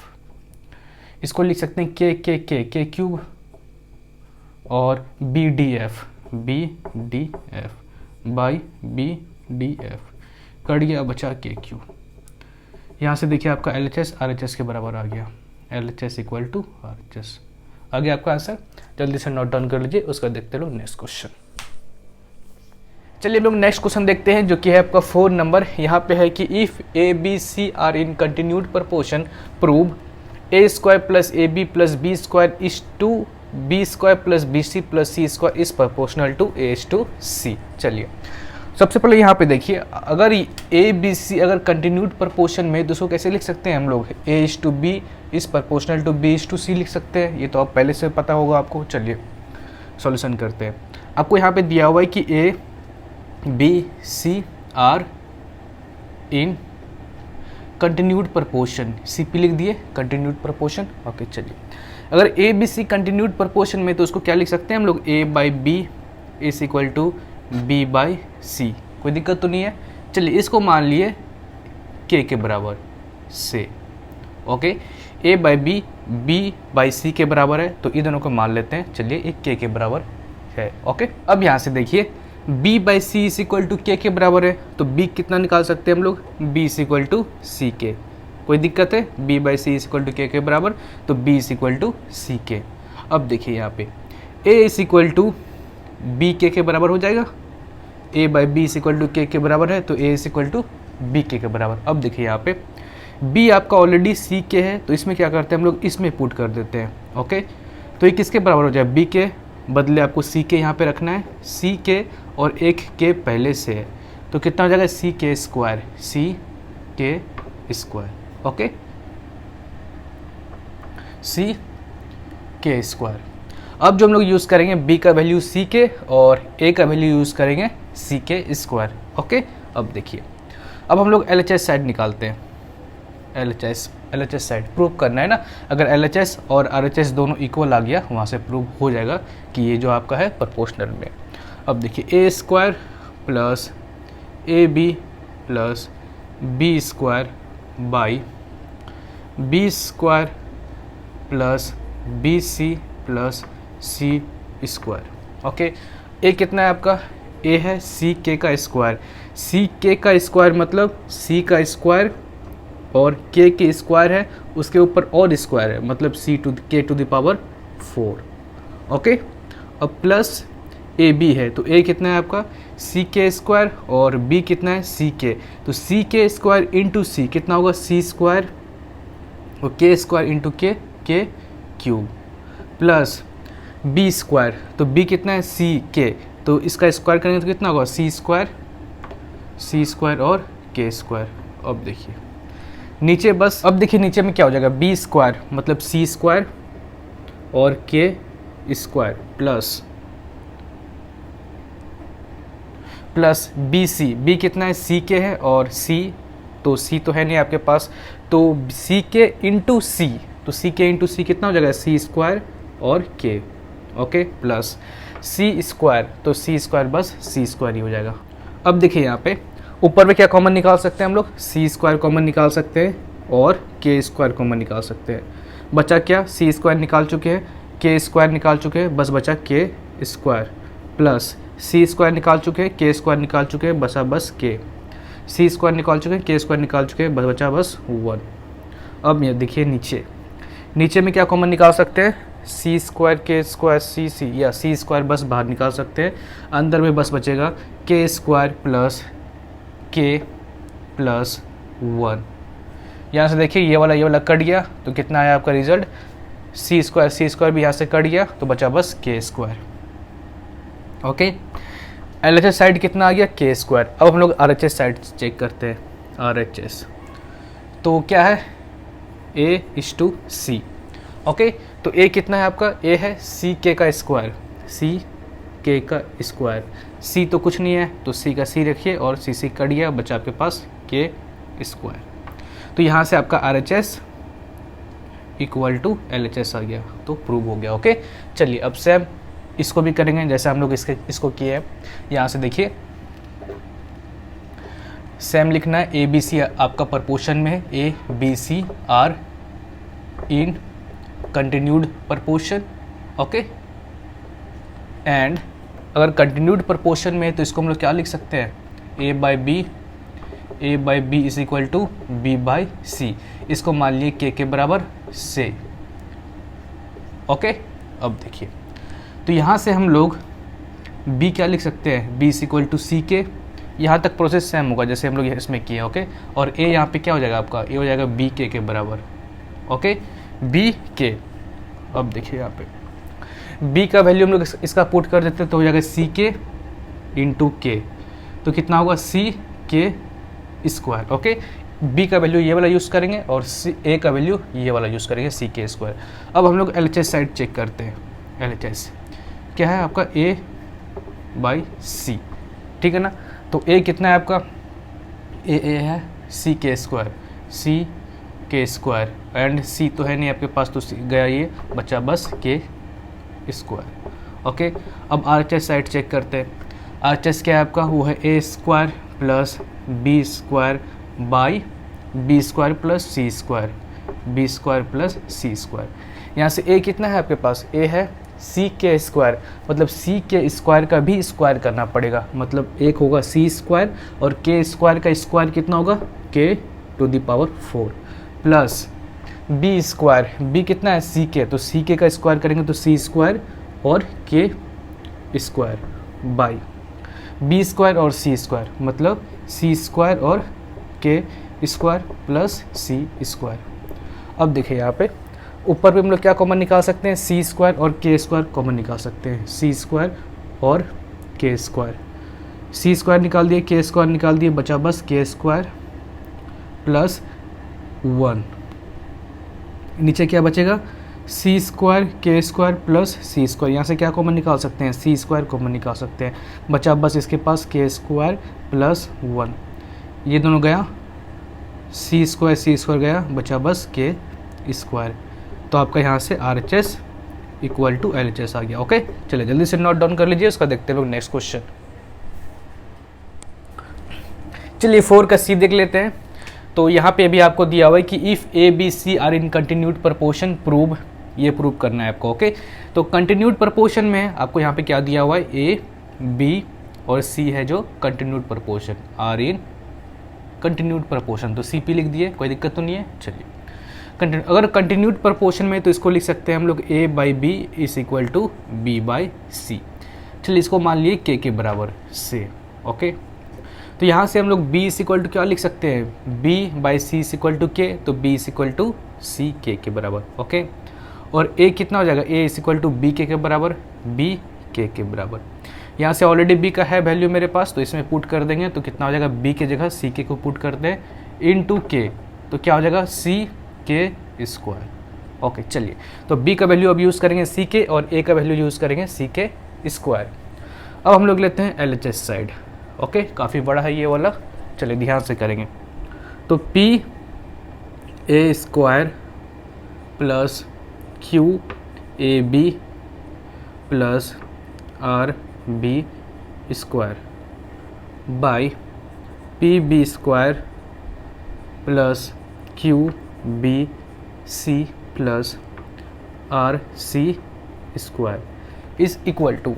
इसको लिख सकते हैं K³ और BDF बाई BDF। कट गया, बचा K³। यहाँ से देखिए आपका LHS RHS के बराबर आ गया, LHS इक्वल टू RHS आ गया आपका आंसर। जल्दी से नोट डाउन कर लीजिए, उसका देखते रहो नेक्स्ट क्वेश्चन। चलिए हम लोग नेक्स्ट क्वेश्चन देखते हैं, जो कि है आपका 4 नंबर। यहाँ पे है कि if ABC are in continued proportion prove A² plus AB plus B² is to B² plus BC plus C² is proportional to A:C। चलिए सबसे पहले यहाँ पे देखिए, अगर ABC अगर कंटिन्यूड प्रपोर्शन में, तो उसको कैसे लिख सकते हैं हम लोग, A:B is proportional to B:C लिख सकते हैं। ये तो आप पहले से पता होगा आपको। चलिए सॉल्यूशन करते हैं। आपको यहाँ पे दिया हुआ है कि ABC are in continued proportion, CP लिख दिए कंटिन्यूड प्रपोर्शन। ओके चलिए, अगर ABC कंटिन्यूड प्रपोर्शन में, तो उसको क्या लिख सकते हैं हम लोग, A/B is equal to B/C। कोई दिक्कत तो नहीं है। चलिए इसको मान लिए K के बराबर से। ओके, A/B B/C के बराबर है, तो इन दोनों को मान लेते हैं। चलिए एक K के बराबर है। ओके, अब यहाँ से देखिए B/C is equal to K के बराबर है, तो B कितना निकाल सकते हैं हम लोग, B is equal to CK। कोई दिक्कत है, B/C is equal to K के बराबर, तो B is equal to CK। अब देखिए यहाँ पे A is equal to BK के बराबर हो जाएगा, A/B is equal to K के बराबर है, तो A is equal to BK के बराबर। अब देखिए यहाँ पे B आपका ऑलरेडी CK है, तो इसमें क्या करते हैं हम लोग, इसमें पुट कर देते हैं। ओके, तो ये किसके बराबर हो जाए, B के बदले आपको CK यहाँ पे रखना है, CK और एक K पहले से है, तो कितना हो जाएगा CK square, CK square. Okay, CK square. अब जो हम लोग यूज़ करेंगे, B का वैल्यू CK और A का वैल्यू यूज़ करेंगे CK स्क्वायर। ओके, अब देखिए, अब हम लोग LHS साइड निकालते हैं। LHS साइड प्रूव करना है ना, अगर LHS और RHS दोनों इक्वल आ गया, वहाँ से प्रूव हो जाएगा कि ये जो आपका है प्रोपोर्शनल में। अब देखिए A² plus AB plus B² by B² plus BC plus C² square. Okay, A कितना है आपका, ए है सी के का स्क्वायर। सी के का स्क्वायर मतलब सी का स्क्वायर और के स्क्वायर है, उसके ऊपर और स्क्वायर है, मतलब सी टू के टू द पावर 4। ओके, अब प्लस ए बी है, तो ए कितना है आपका सी के स्क्वायर और बी कितना है सी के, तो सी के स्क्वायर इंटू सी कितना होगा सी स्क्वायर और K square into K cube, plus B square, तो बी कितना है सी के, तो इसका स्क्वायर करेंगे तो कितना होगा सी स्क्वायर और के स्क्वायर। अब देखिए नीचे बस, अब देखिए नीचे में क्या हो जाएगा, बी स्क्वायर मतलब सी स्क्वायर और K square plus B C, B कितना है सी के है और सी, तो सी तो है नहीं आपके पास, तो सी के इंटू सी, तो सी के इंटू सी कितना हो जाएगा सी स्क्वायर और K. Okay, plus C square, तो सी स्क्वायर बस सी स्क्वायर ही हो जाएगा। अब देखिए यहाँ पे ऊपर में क्या कॉमन निकाल सकते हैं हम लोग, सी स्क्वायर कॉमन निकाल सकते हैं और के स्क्वायर कॉमन निकाल सकते हैं। बचा क्या, सी स्क्वायर निकाल चुके हैं, के स्क्वायर निकाल चुके हैं, बस बचा के स्क्वायर, प्लस सी स्क्वायर निकाल चुके हैं, के स्क्वायर निकाल चुके हैं, बचा बस के, सी स्क्वायर निकाल चुके हैं, के स्क्वायर निकाल चुके हैं, बस बचा बस 1। अब ये देखिए नीचे में क्या कॉमन निकाल सकते हैं, सी स्क्वायर के स्क्वायर सी या सी स्क्वायर बस बाहर निकाल सकते हैं, अंदर में बस बचेगा के स्क्वायर प्लस के प्लस 1। यहाँ से देखिए ये वाला कट गया, तो कितना आया आपका रिजल्ट सी स्क्वायर भी यहाँ से कट गया, तो बचा बस के स्क्वायर। ओके, LHS साइड कितना आ गया के स्क्वायर। अब हम लोग RHS साइड चेक करते हैं, RHS तो क्या है A/C। ओके, तो A कितना है आपका, A है सी के का स्क्वायर, C तो कुछ नहीं है, तो C का C रखिए और C कट गया, बचा आपके पास के स्क्वायर। तो यहाँ से आपका RHS इक्वल टू LHS आ गया, तो प्रूव हो गया। ओके, चलिए अब सेम इसको भी करेंगे जैसे हम लोग इसको किए हैं। यहाँ से देखिए सेम लिखना है, ABC आपका प्रपोर्शन में है, ABC are in continued proportion. Okay, and अगर कंटिन्यूड प्रपोर्शन में है तो इसको हम लोग क्या लिख सकते हैं, A by B is equal to B by C, इसको मान लिए K के बराबर से। ओके, अब देखिए तो यहाँ से हम लोग B क्या लिख सकते हैं, B is equal to C के, यहाँ तक प्रोसेस सेम होगा जैसे हम लोग इसमें किए। ओके, और A यहाँ पे क्या हो जाएगा आपका, A हो जाएगा B के बराबर। ओके, B के, अब देखिए यहाँ पे B का वैल्यू हम लोग इसका पुट कर देते हैं, तो हो जाएगा सी के इंटू के, तो कितना होगा सी के स्क्वायर। ओके, B का वैल्यू ये वाला यूज़ करेंगे और A का वैल्यू ये वाला यूज़ करेंगे सी के स्क्वायर। अब हम लोग LHS साइड चेक करते हैं। LHS क्या है आपका A बाई सी, ठीक है ना, तो A कितना है आपका, A है सी के स्क्वायर एंड C तो है नहीं आपके पास, तो गया ये, बचा बस के स्क्वायर। ओके, अब RHS साइड चेक करते हैं। RHS क्या है आपका, वो है A square plus B square by B square plus C square, B square plus C square. यहाँ से A कितना है आपके पास, A है C के स्क्वायर, मतलब C के स्क्वायर का भी स्क्वायर करना पड़ेगा, मतलब एक होगा C स्क्वायर और K स्क्वायर का स्क्वायर कितना होगा K to the power 4 plus B square, B कितना है C के, तो C के का स्क्वायर करेंगे तो C स्क्वायर और K square by B square और C स्क्वायर, मतलब C स्क्वायर और K square plus C square. अब देखिए यहाँ पे ऊपर पे हम लोग क्या कॉमन निकाल सकते हैं, C स्क्वायर और K स्क्वायर कॉमन निकाल सकते हैं, C स्क्वायर और K स्क्वायर, C स्क्वायर निकाल दिए, K स्क्वायर निकाल दिए, बचा बस K स्क्वायर प्लस 1। नीचे क्या बचेगा, C square K square plus C square, यहाँ से क्या कॉमन निकाल सकते हैं, C स्क्वायर कॉमन निकाल सकते हैं, बचा बस इसके पास K स्क्वायर प्लस 1, ये दोनों गया, C स्क्वायर गया, बचा बस K स्क्वायर। तो आपका यहाँ से RHS इक्वल टू LHS आ गया। ओके, चलिए जल्दी से नोट डाउन कर लीजिए, उसका देखते हैं लोग नेक्स्ट क्वेश्चन। चलिए 4 का C देख लेते हैं। तो यहाँ पे भी आपको दिया हुआ है कि if A B C are in continued proportion prove ये प्रूव करना है आपको। ओके, तो कंटिन्यूड प्रपोर्शन में आपको यहाँ पे क्या दिया हुआ है, ए बी और सी है जो continued proportion, are in continued proportion, तो सी पी लिख दिए, कोई दिक्कत तो नहीं है। चलिए अगर कंटिन्यूड प्रपोर्शन में तो इसको लिख सकते हैं हम लोग A by B is equal to B by C. चलिए इसको मान लिए के बराबर से। ओके, तो यहाँ से हम लोग b इज इक्वल टू क्या लिख सकते हैं, b by C is equal to K, तो b is equal to C के बराबर। ओके, और a कितना हो जाएगा, a is equal to B के बराबर, b के बराबर। यहाँ से ऑलरेडी b का है वैल्यू मेरे पास, तो इसमें पुट कर देंगे तो कितना हो जाएगा, b के जगह सी के को पुट कर दें इनटू के, तो क्या हो जाएगा सी के स्क्वायर। ओके, चलिए तो b का वैल्यू अब यूज़ करेंगे सी के और a का वैल्यू यूज़ करेंगे सी के स्क्वायर। अब हम लोग लेते हैं LHS साइड। ओके, काफ़ी बड़ा है ये वाला, चलिए ध्यान से करेंगे। तो p a square plus q a b plus r b square by p b square plus q b c plus r c square is equal to,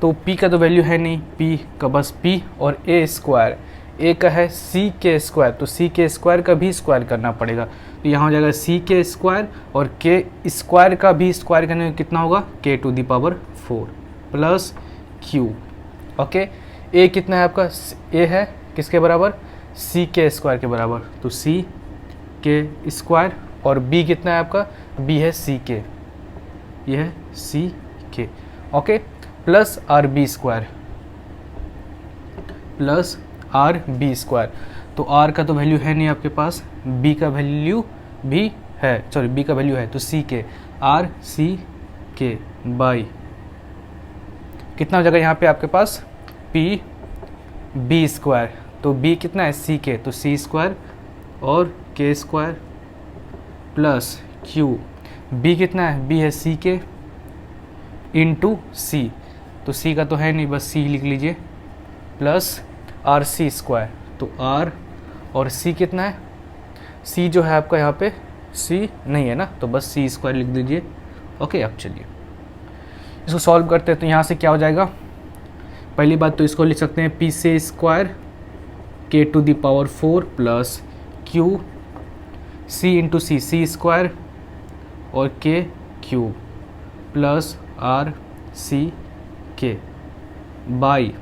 तो p का तो वैल्यू है नहीं, p का बस p और a स्क्वायर, a का है c के स्क्वायर, तो c के स्क्वायर का भी स्क्वायर करना पड़ेगा, तो यहाँ हो जाएगा c के स्क्वायर और k स्क्वायर का भी स्क्वायर करने में कितना होगा, k to the power 4 plus q। Okay, a कितना है आपका, a है किसके बराबर, c के स्क्वायर के बराबर, तो c के स्क्वायर, और b कितना है आपका, b है c के, ये है c K. Okay, plus R B square plus R B square, तो r का तो वैल्यू है नहीं आपके पास, b का वैल्यू भी है, सॉरी b का वैल्यू है, तो c के आर सी के बाई कितना हो जाएगा यहाँ पे आपके पास, p b स्क्वायर, तो b कितना है c के, तो c स्क्वायर और k square plus q, b कितना है, b है c के इंटू c, तो c का तो है नहीं, बस c लिख लीजिए, प्लस आर सी स्क्वायर, तो r और c कितना है, c जो है आपका यहाँ पे c नहीं है ना, तो बस c स्क्वायर लिख दीजिए। ओके, अब चलिए इसको सॉल्व करते हैं, तो यहाँ से क्या हो जाएगा, पहली बात तो इसको लिख सकते हैं p से square k to the power 4 plus q c into C square और k cube plus R C k by,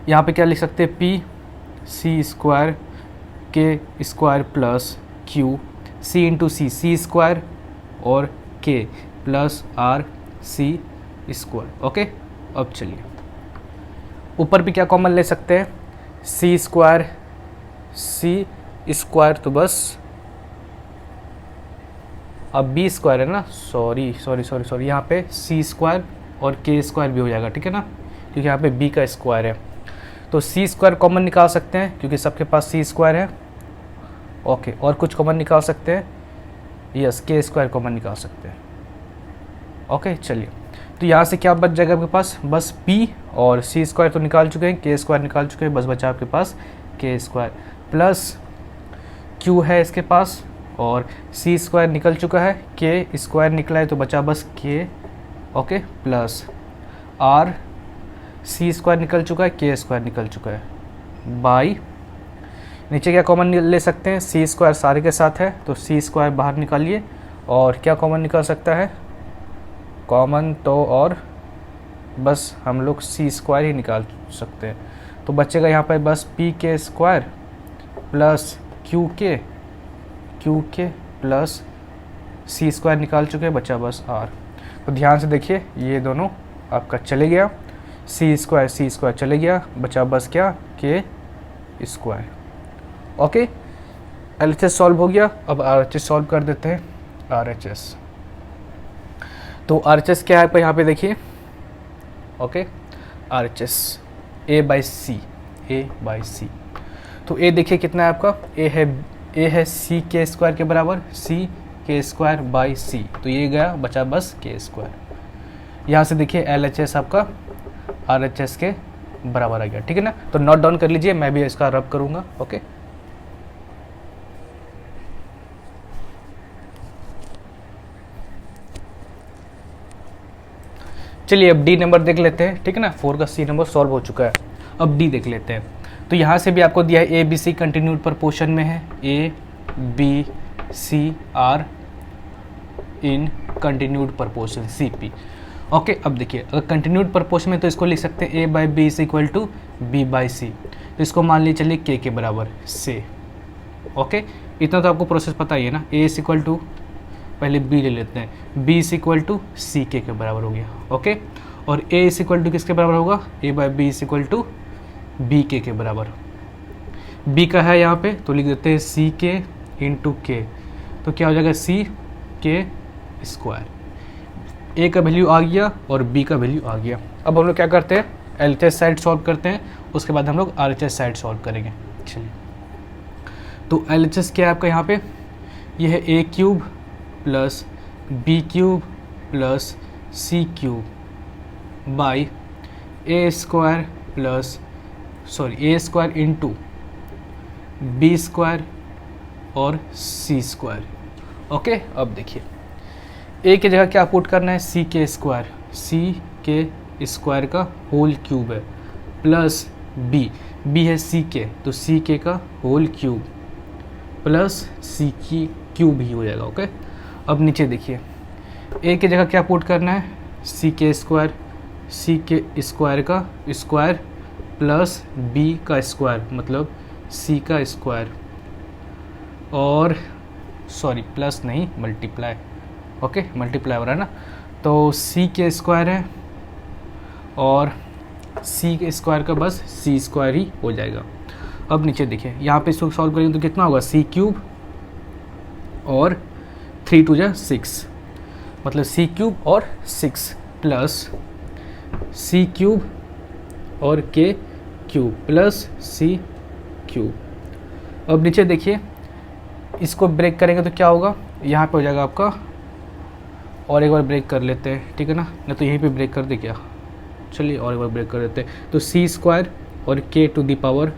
यहाँ पे क्या लिख सकते हैं, p सी स्क्वायर के square plus q c into C square और k plus R C square. Okay, अब चलिए ऊपर भी क्या कॉमन ले सकते हैं, सी स्क्वायर तो बस, अब बी स्क्वायर है ना, सॉरी यहाँ पे सी स्क्वायर और के स्क्वायर भी हो जाएगा, ठीक है ना, क्योंकि यहाँ पे बी का स्क्वायर है, तो सी स्क्वायर कॉमन निकाल सकते हैं क्योंकि सबके पास सी स्क्वायर है। ओके, और कुछ कॉमन निकाल सकते हैं, यस के स्क्वायर कॉमन निकाल सकते हैं। ओके, चलिए तो यहाँ से क्या बच जाएगा आपके पास, बस p और सी स्क्वायर तो निकाल चुके हैं, के स्क्वायर निकाल चुके हैं, बस बचा आपके पास के स्क्वायर प्लस q है इसके पास, और सी स्क्वायर निकल चुका है, के स्क्वायर निकला है तो बचा बस K. Okay, plus R C square निकल चुका है, के स्क्वायर निकल चुका है बाई, नीचे क्या कॉमन ले सकते हैं, सी स्क्वायर सारे के साथ है तो सी स्क्वायर बाहर निकालिए, और क्या कॉमन निकल सकता है, कॉमन तो और बस हम लोग सी स्क्वायर ही निकाल सकते हैं, तो बचेगा यहाँ पर बस पी के स्क्वायर प्लस क्यू के प्लस सी स्क्वायर निकाल चुके हैं, बचा बस आर। तो ध्यान से देखिए ये दोनों आपका चले गया, सी स्क्वायर चले गया, बचा बस क्या, K square. Okay, LHS solve हो गया, अब RHS सॉल्व कर देते हैं। RHS, तो RHS क्या है आपका यहाँ पे देखिए। Okay, RHS A by C, तो A देखिए कितना है आपका, A है C के स्क्वायर के बराबर, C के स्क्वायर बाई C, तो ये गया, बचा बस के स्क्वायर। यहाँ से देखिए LHS आपका RHS के बराबर आ गया, ठीक है ना, तो नोट डाउन कर लीजिए, मैं भी इसका रब करूँगा। ओके, चलिए अब डी नंबर देख लेते हैं, ठीक है ना। 4 का सी नंबर सॉल्व हो चुका है, अब डी देख लेते हैं। तो यहाँ से भी आपको दिया है A B C continued proportion में है, A B C are in continued proportion C P. Okay, अब देखिए अगर कंटिन्यूड प्रपोर्शन में तो इसको लिख सकते हैं A by B is equal to B by C, तो इसको मान लीजिए चलिए के बराबर से। ओके, इतना तो आपको प्रोसेस पता ही है ना। ए इज इक्वल टू, पहले बी ले लेते हैं, B is equal to C के बराबर हो गया। ओके, और ए इज इक्वल टू किसके बराबर होगा, A by B is equal to B के बराबर। बी का है यहाँ पे तो लिख देते हैं सी के इंटू के, तो क्या हो जाएगा सी के स्क्वायर। ए का वैल्यू आ गया और बी का वैल्यू आ गया। अब हम लोग क्या करते हैं, एलएचएस साइड सॉल्व करते हैं, उसके बाद हम लोग आरएचएस साइड सॉल्व करेंगे। चलिए, तो एलएचएस क्या है आपका यहाँ पे, ये है A cube plus B cube plus C cube by A square plus A square into B square और सी स्क्वायर। ओके, अब देखिए ए की जगह क्या पुट करना है, सी के स्क्वायर, सी के स्क्वायर का होल क्यूब है प्लस बी है सी के, तो सी के का होल क्यूब प्लस सी की क्यूब ही हो जाएगा। ओके, अब नीचे देखिए ए की जगह क्या पुट करना है, सी के स्क्वायर का स्क्वायर प्लस बी का स्क्वायर मतलब सी का स्क्वायर, और प्लस नहीं मल्टीप्लाई। ओके, मल्टीप्लाई हो रहा है ना, तो सी के स्क्वायर है और सी के स्क्वायर का बस सी स्क्वायर ही हो जाएगा। अब नीचे देखिए यहाँ पे इसको सॉल्व करेंगे तो कितना होगा, सी क्यूब और 3 2 जा 6, मतलब सी क्यूब और 6 प्लस सी क्यूब और K cube plus C cube. अब नीचे देखिए इसको ब्रेक करेंगे तो क्या होगा, यहाँ पे हो जाएगा आपका, और एक बार ब्रेक कर लेते हैं, ठीक है ना, नहीं तो यहीं पे ब्रेक कर दे क्या। चलिए और एक बार ब्रेक कर देते हैं, तो सी स्क्वायर और के टू द पावर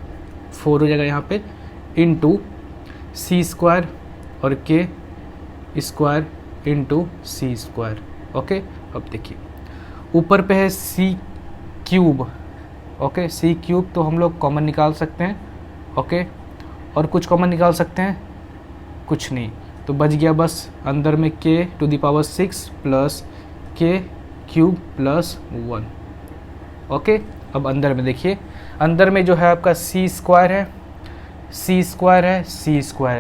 4 हो जाएगा यहाँ पे, इंटू सी स्क्वायर और K square into C square. Okay, अब देखिए ऊपर पे है सी क्यूब। ओके, सी क्यूब तो हम लोग कॉमन निकाल सकते हैं। ओके, और कुछ कॉमन निकाल सकते हैं, कुछ नहीं, तो बच गया बस अंदर में के टू द पावर 6 प्लस के क्यूब प्लस 1। ओके, अब अंदर में देखिए, अंदर में जो है आपका सी स्क्वायर है,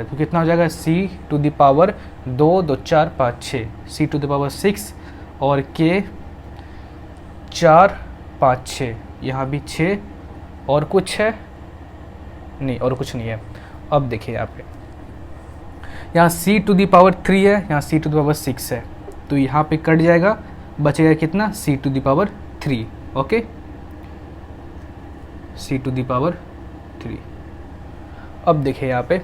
तो कितना हो जाएगा, C to the power 2 2 4 5 6, C to the power 6 और के 4 5 6, यहाँ भी 6 और कुछ है नहीं, और कुछ नहीं है। अब देखिए यहाँ पे, यहाँ सी टू द पावर 3 है, यहाँ सी टू द पावर 6 है, तो यहाँ पे कट जाएगा, बचेगा कितना, C to the power 3। Okay, C to the power 3। अब देखिए यहाँ पे,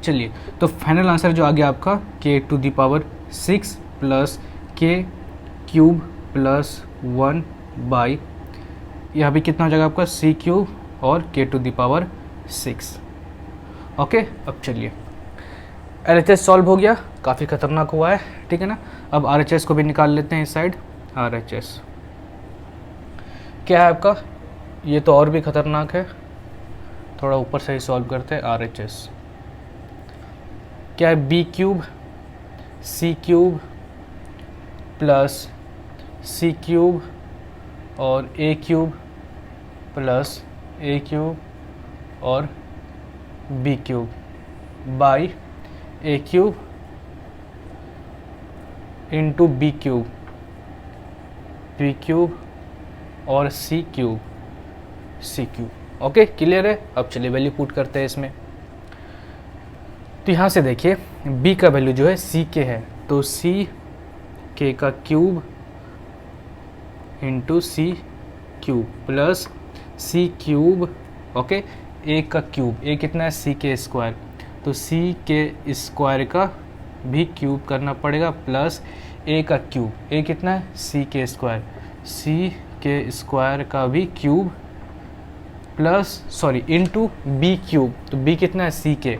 चलिए तो फाइनल आंसर जो आ गया आपका के टू द पावर 6 प्लस के क्यूब प्लस 1 बाई, यहाँ भी कितना हो जाएगा आपका, सी क्यूब और के टू द पावर 6। ओके, अब चलिए एलएचएस सॉल्व हो गया, काफ़ी खतरनाक हुआ है, ठीक है ना। अब आरएचएस को भी निकाल लेते हैं इस साइड। आरएचएस क्या है आपका, ये तो और भी खतरनाक है, थोड़ा ऊपर से ही सॉल्व करते हैं। आरएचएस क्या है, B cube C cube plus C cube और A cube plus A cube और B cube by A cube into B cube और सी क्यूब। ओके, क्लियर है। अब चलिए वैल्यू पुट करते हैं इसमें। तो यहाँ से देखिए b का वैल्यू जो है सी के है, तो सी के का क्यूब इंटू सी cube plus C cube. Okay, ए का क्यूब, ए कितना है, सी के स्क्वायर, तो सी के स्क्वायर का भी क्यूब करना पड़ेगा प्लस ए का क्यूब, ए कितना है, सी के स्क्वायर, सी के स्क्वायर का भी cube plus into B cube, तो बी कितना है, सी के,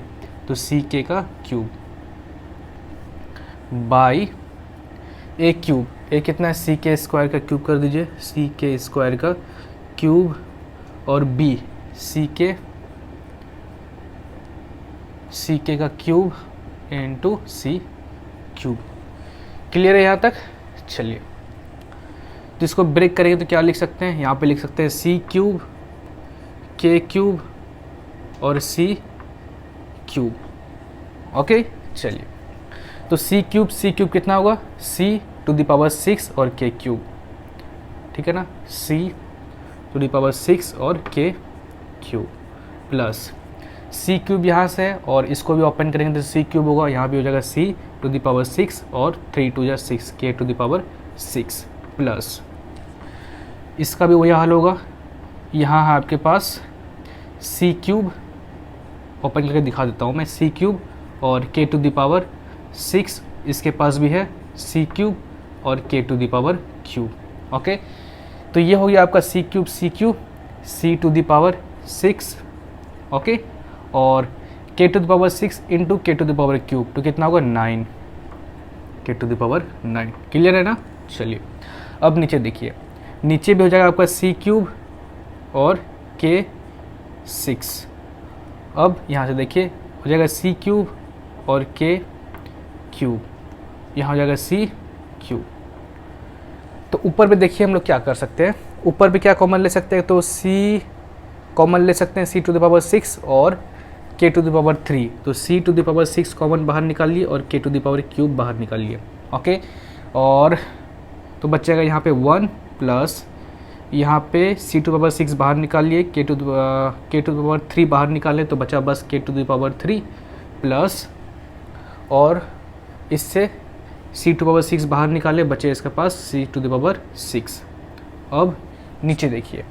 तो सी के का cube by A cube, A कितना है, सी के स्क्वायर का क्यूब कर दीजिए, सी के स्क्वायर का क्यूब, और बी सी के का क्यूब इंटू सी क्यूब। क्लियर है यहाँ तक? चलिए, तो इसको ब्रेक करेंगे तो क्या लिख सकते हैं, यहाँ पे लिख सकते हैं सी क्यूब के क्यूब और सी क्यूब। ओके, चलिए, तो सी क्यूब कितना होगा, सी टू द पावर 6 और के क्यूब, ठीक है ना, सी टू द पावर 6 और K cube plus C cube यहाँ से है और इसको भी ओपन करेंगे तो सी क्यूब होगा, यहाँ भी हो जाएगा सी टू द पावर 6 और 3 टू 6 के टू द पावर 6 प्लस इसका भी वही हाल होगा, यहाँ है आपके पास सी क्यूब, ओपन करके दिखा देता हूँ मैं, सी क्यूब और के टू द पावर 6, इसके पास भी है सी क्यूब और के to the power cube. Okay, तो ये हो गया आपका C cube C to the power 6, okay, और के to the power 6 into k to the power cube, तो कितना होगा 9, के टू द पावर 9। क्लियर है ना? चलिए, अब नीचे देखिए, नीचे भी हो जाएगा आपका सी क्यूब और के 6। अब यहाँ से देखिए हो जाएगा सी क्यूब और के क्यूब, यहाँ हो जाएगा सी क्यूब। तो ऊपर पे देखिए हम लोग क्या कर सकते हैं, ऊपर पे क्या कॉमन ले सकते हैं, तो सी कॉमन ले सकते हैं, सी टू द पावर 6 और के टू द पावर 3, तो सी टू द पावर 6 कॉमन बाहर निकालिए और के टू द पावर क्यूब बाहर निकालिए। ओके, और तो बचेगा यहाँ पे 1 प्लस यहाँ पे सी टू द पावर 6 बाहर निकालिए, के टू द पावर 3 बाहर निकालें तो बचा बस K to the power 3 plus, और इससे सी टू पावर 6 बाहर निकाले, बचे इसके पास सी टू द पावर 6। अब नीचे देखिए,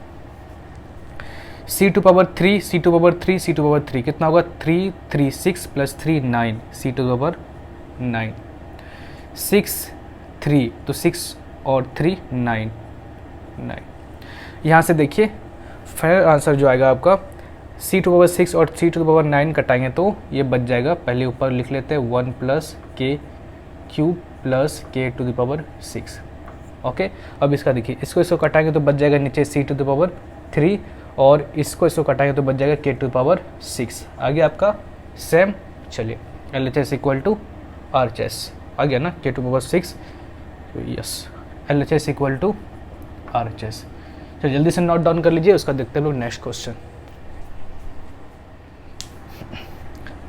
C to power 3 C to power 3 C to power 3 कितना होगा, 3 3 6 plus 3 9, C to the power 9, 6 3, तो 6 और 3 9 9। यहाँ से देखिए फाइनल आंसर जो आएगा आपका सी टू पावर 6 और सी टू द पावर 9 कटाएंगे तो ये बच जाएगा, पहले ऊपर लिख लेते हैं 1 प्लस के cube plus K to the power 6। Okay, अब इसका देखिए, इसको कटाएंगे तो बच जाएगा नीचे सी टू द पावर 3 और इसको कटाएंगे तो बच जाएगा के टू द पावर 6। आगे आपका सेम, चलिए LHS इक्वल टू RHS आ गया ना, के टू पावर 6, तो yes LHS equal to RHS। तो जल्दी से नोट डाउन कर लीजिए, उसका देखते हैं लोग नेक्स्ट क्वेश्चन।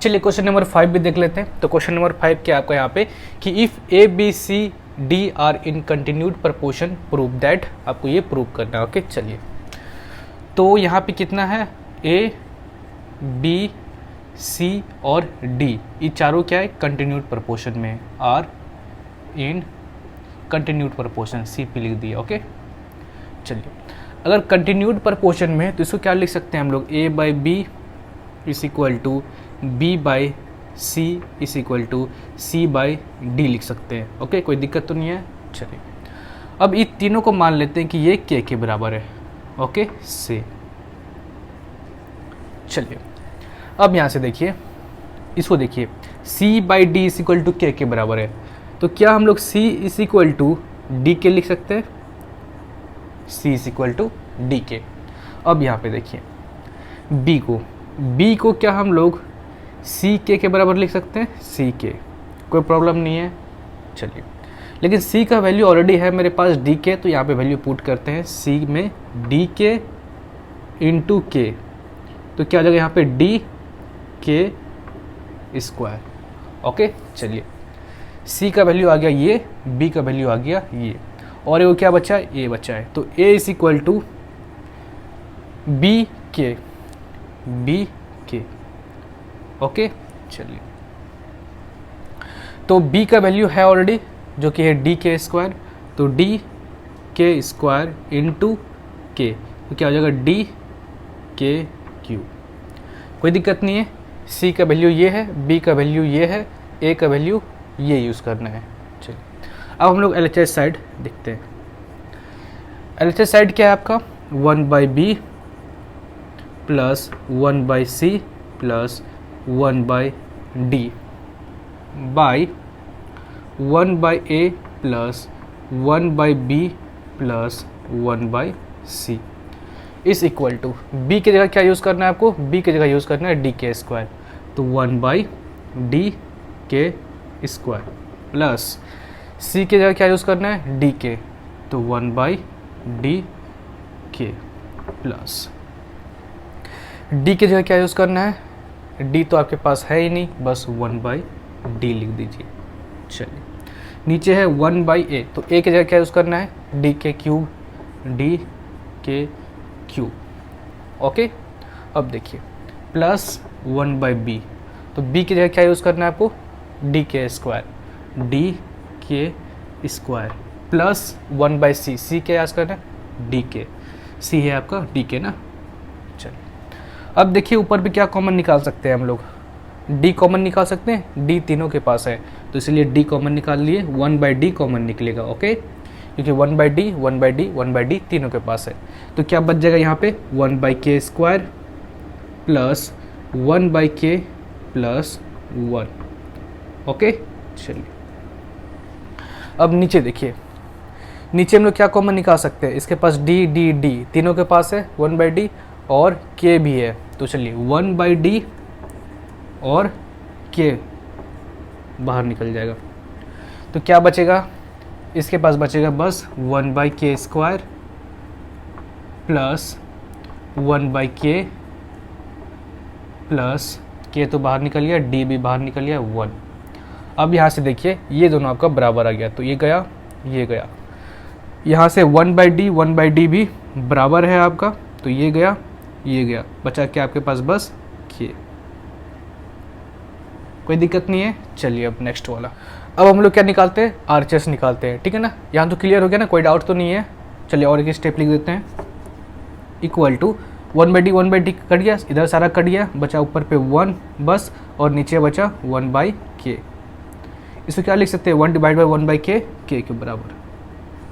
चलिए क्वेश्चन नंबर 5 भी देख लेते हैं। तो क्वेश्चन नंबर 5 क्या आपका यहाँ पे कि if A B C D are in continued proportion prove that, आपको ये प्रूव करना है। ओके, चलिए, तो यहाँ पे कितना है, A B C और D, ये चारों क्या है, कंटिन्यूड प्रपोर्शन में, are in continued proportion, C P लिख दिया। ओके, चलिए, अगर कंटिन्यूड प्रपोर्शन में तो इसको क्या लिख सकते हैं हम लोग, A by B is equal to B by C is equal to C by D लिख सकते हैं। ओके, कोई दिक्कत तो नहीं है। चलिए, अब ये तीनों को मान लेते हैं कि ये K के बराबर है। ओके, से चलिए, अब यहाँ से देखिए, इसको देखिए, C by D is equal to K के बराबर है, तो क्या हम लोग C is equal to D K लिख सकते हैं, C is equal to D K. अब यहाँ पे देखिए B को क्या हम लोग सी के बराबर लिख सकते हैं, सी के, कोई प्रॉब्लम नहीं है। चलिए, लेकिन सी का वैल्यू ऑलरेडी है मेरे पास डी के, तो यहाँ पे वैल्यू पुट करते हैं, सी में डी के इंटू के, तो क्या आ जाएगा यहाँ पे डी के स्क्वायर। ओके, चलिए, सी का वैल्यू आ गया ये, बी का वैल्यू आ गया ये, और वो क्या बचा है, ए बचा है, तो ए इज इक्वल टू बी के। ओके, चलिए, तो b का वैल्यू है ऑलरेडी जो कि है डी के स्क्वायर, तो डी के स्क्वायर इंटू के, तो क्या हो जाएगा डी के क्यूब। कोई दिक्कत नहीं है, c का वैल्यू ये है, b का वैल्यू ये है, a का वैल्यू ये यूज़ करना है। चलिए, अब हम लोग LHS साइड देखते हैं। LHS साइड क्या है आपका, 1 by B plus 1 by C plus 1 by D by 1 by A plus 1 by B plus 1 by C is equal to B की जगह क्या यूज़ करना है आपको, बी की जगह यूज़ करना है डी के स्क्वायर, तो 1 by D K square plus सी की जगह क्या यूज़ करना है डी के, तो 1 by D K plus D की जगह क्या यूज़ करना है, डी तो आपके पास है ही नहीं, बस 1 बाई डी लिख दीजिए। चलिए नीचे है 1 बाई ए, तो ए की जगह क्या यूज़ करना है डी के क्यूब, डी के क्यूब। ओके, अब देखिए प्लस 1 बाई बी, तो बी की जगह क्या यूज़ करना है आपको D K square, D K square plus 1 by सी, सी क्या यूज़ करना है डी के, सी है आपका डी के ना। चलिए अब देखिए ऊपर भी क्या कॉमन निकाल सकते हैं हम लोग, डी कॉमन निकाल सकते हैं, डी तीनों के पास है तो इसलिए डी कॉमन निकाल लिए, 1 बाई डी कॉमन निकलेगा। ओके, क्योंकि 1 by D 1 by D 1 by D तीनों के पास है, तो क्या बच जाएगा यहाँ पे 1 बाई के स्क्वायर प्लस 1 बाई के प्लस 1। ओके, चलिए अब नीचे देखिए, नीचे हम लोग क्या कॉमन निकाल सकते हैं, इसके पास डी डी डी तीनों के पास है 1 बाई डी और के भी है, तो चलिए 1 बाई डी और के बाहर निकल जाएगा, तो क्या बचेगा, इसके पास बचेगा बस 1 बाई के स्क्वायर प्लस 1 बाई के प्लस के तो बाहर निकल गया, डी भी बाहर निकल गया 1। अब यहाँ से देखिए ये दोनों आपका बराबर आ गया, तो ये गया ये गया, यहाँ से 1 बाई डी भी बराबर है आपका, तो ये गया ये गया, बचा क्या आपके पास बस के, कोई दिक्कत नहीं है। चलिए अब नेक्स्ट वाला, अब हम लोग क्या निकालते हैं आरएचएस निकालते हैं, ठीक है ना, यहाँ तो क्लियर हो गया ना, कोई डाउट तो नहीं है। चलिए और एक स्टेप लिख देते हैं, equal to 1 by D cut गया, इधर सारा कट गया, बचा ऊपर पे 1 बस और नीचे बचा 1 बाई के, इसको क्या लिख सकते हैं 1 डिवाइड बाई 1 बाई के बराबर।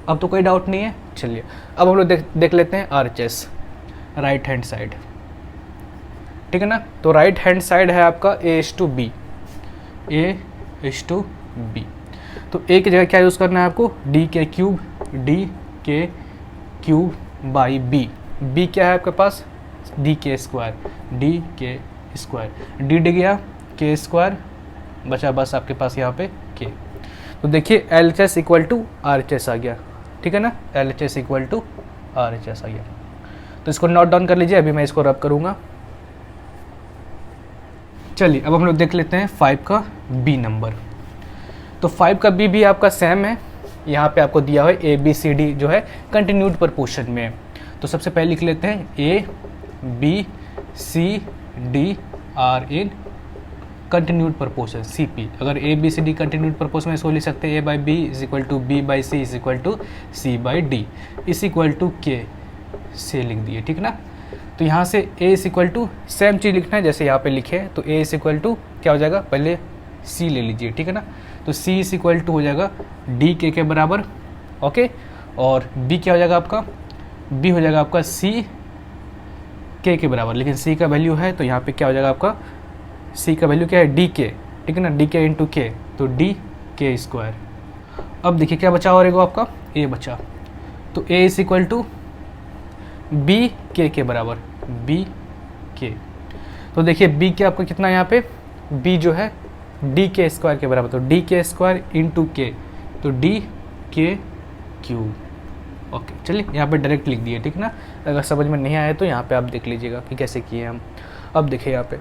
अब तो कोई डाउट नहीं है। चलिए अब हम लोग देख लेते हैं आरएचएस राइट हैंड साइड, ठीक है ना, तो राइट हैंड साइड है आपका a/b, a/b, तो a की जगह क्या यूज़ करना है आपको डी के क्यूब बाई b क्या है आपके पास डी के स्क्वायर, डी गया के स्क्वायर, बचा बस आपके पास यहाँ पे के, तो देखिए LHS इक्वल टू RHS आ गया, ठीक है ना, LHS इक्वल टू RHS आ गया, तो इसको नोट डाउन कर लीजिए, अभी मैं इसको रब करूँगा। चलिए अब हम लोग देख लेते हैं 5 का बी नंबर, तो 5 का बी भी आपका सेम है, यहाँ पे आपको दिया हुआ है ABCD जो है कंटिन्यूड प्रपोर्शन में, तो सबसे पहले लिख लेते हैं ABCD are in continued proportion CP, अगर ABCD कंटिन्यूड प्रपोर्शन में इसको लिख सकते हैं A by B is equal to B by C is equal to C by D is equal to K से लिख दिए, ठीक ना, तो यहाँ से A is equal to same चीज़ लिखना है जैसे यहाँ पे लिखे हैं, तो A इज इक्वल टू क्या हो जाएगा पहले C ले लीजिए, ठीक है ना, तो C इज इक्वल टू हो जाएगा डी के बराबर। ओके, और B क्या हो जाएगा आपका, B हो जाएगा आपका C के बराबर, लेकिन C का वैल्यू है तो यहाँ पे क्या हो जाएगा आपका C का वैल्यू क्या है डी के, ठीक है ना, डी के इंटू के, तो डी के स्क्वायर। अब देखिए क्या बचा और एगो आपका A बचा, तो A is equal to B के बराबर, बी के, तो देखिए बी के आपका कितना है यहाँ पे, बी जो है डी के स्क्वायर के बराबर, तो डी के स्क्वायर इंटू के, तो डी के क्यूब। ओके, चलिए यहाँ पे डायरेक्ट लिख दिए, ठीक ना, अगर समझ में नहीं आया तो यहाँ पे आप देख लीजिएगा कि कैसे किए हम। अब देखिए यहाँ पे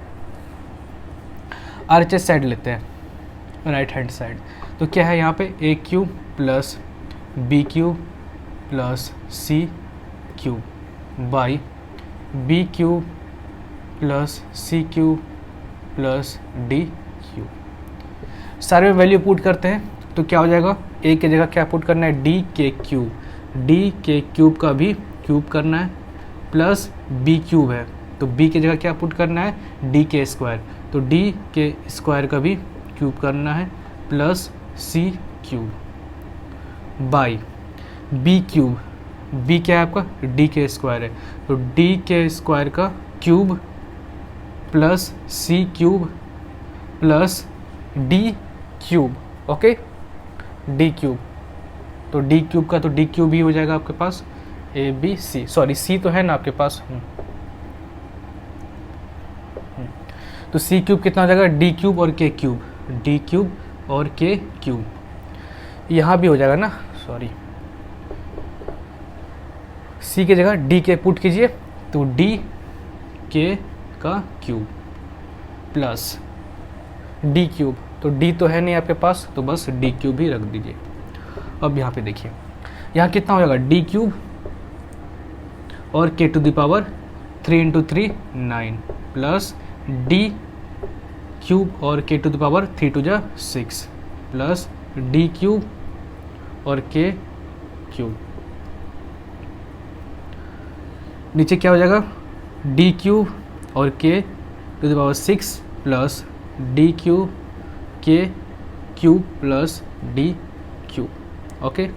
RHS साइड लेते हैं राइट हैंड साइड, तो क्या है यहाँ पे A cube plus B cube plus C cube by B cube plus C cube plus D cube, सारे में वैल्यू पुट करते हैं, तो क्या हो जाएगा ए की जगह क्या पुट करना है डी के क्यूब का भी क्यूब करना है, प्लस बी क्यूब है तो बी की जगह क्या पुट करना है डी के स्क्वायर, तो डी के स्क्वायर का भी क्यूब करना है, plus C cube by B cube, B क्या है आपका डी के स्क्वायर है, तो डी के स्क्वायर का cube plus C cube plus D cube. Okay, D cube तो डी क्यूब का तो डी क्यूब ही हो जाएगा आपके पास, ए बी सी, सॉरी सी तो है ना आपके पास, तो सी क्यूब कितना हो जाएगा, डी क्यूब और के क्यूब, डी क्यूब और के क्यूब, यहाँ भी हो जाएगा ना, सॉरी सी की जगह डी के पुट कीजिए, तो डी के का क्यूब प्लस डी क्यूब, तो डी तो है नहीं आपके पास, तो बस डी क्यूब ही रख दीजिए। अब यहाँ पे देखिए, यहाँ कितना हो जाएगा, डी क्यूब और के to the power 3 × 3 9 plus D cube और के to the power 3 × 6 plus D cube और के क्यूब, नीचे क्या हो जाएगा, डी क्यूब और के to the power 6 plus D cube K cube plus D cube. Okay,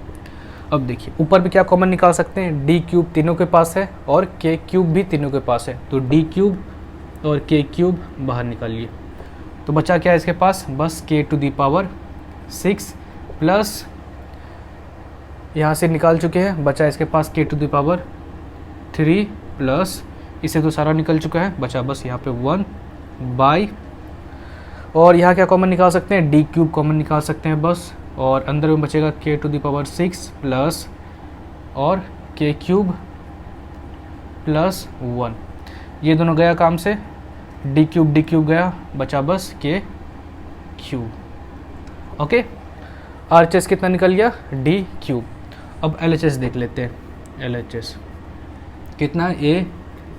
अब देखिए ऊपर भी क्या कॉमन निकाल सकते हैं, डी क्यूब तीनों के पास है और के क्यूब भी तीनों के पास है, तो डी क्यूब और के क्यूब बाहर निकालिए, तो बचा क्या है इसके पास, बस K to the power 6 plus यहाँ से निकाल चुके हैं, बचा इसके पास K to the power 3 plus इसे तो सारा निकल चुका है, बचा बस यहाँ पे 1 बाई, और यहाँ क्या कॉमन निकाल सकते हैं, डी क्यूब कॉमन निकाल सकते हैं बस, और अंदर में बचेगा के टू द पावर 6 प्लस और के क्यूब प्लस 1, ये दोनों गया काम से, डी क्यूब गया, बचा बस के क्यूब। ओके, RHS कितना निकल गया, डी क्यूब। अब LHS देख लेते हैं, LHS कितना, A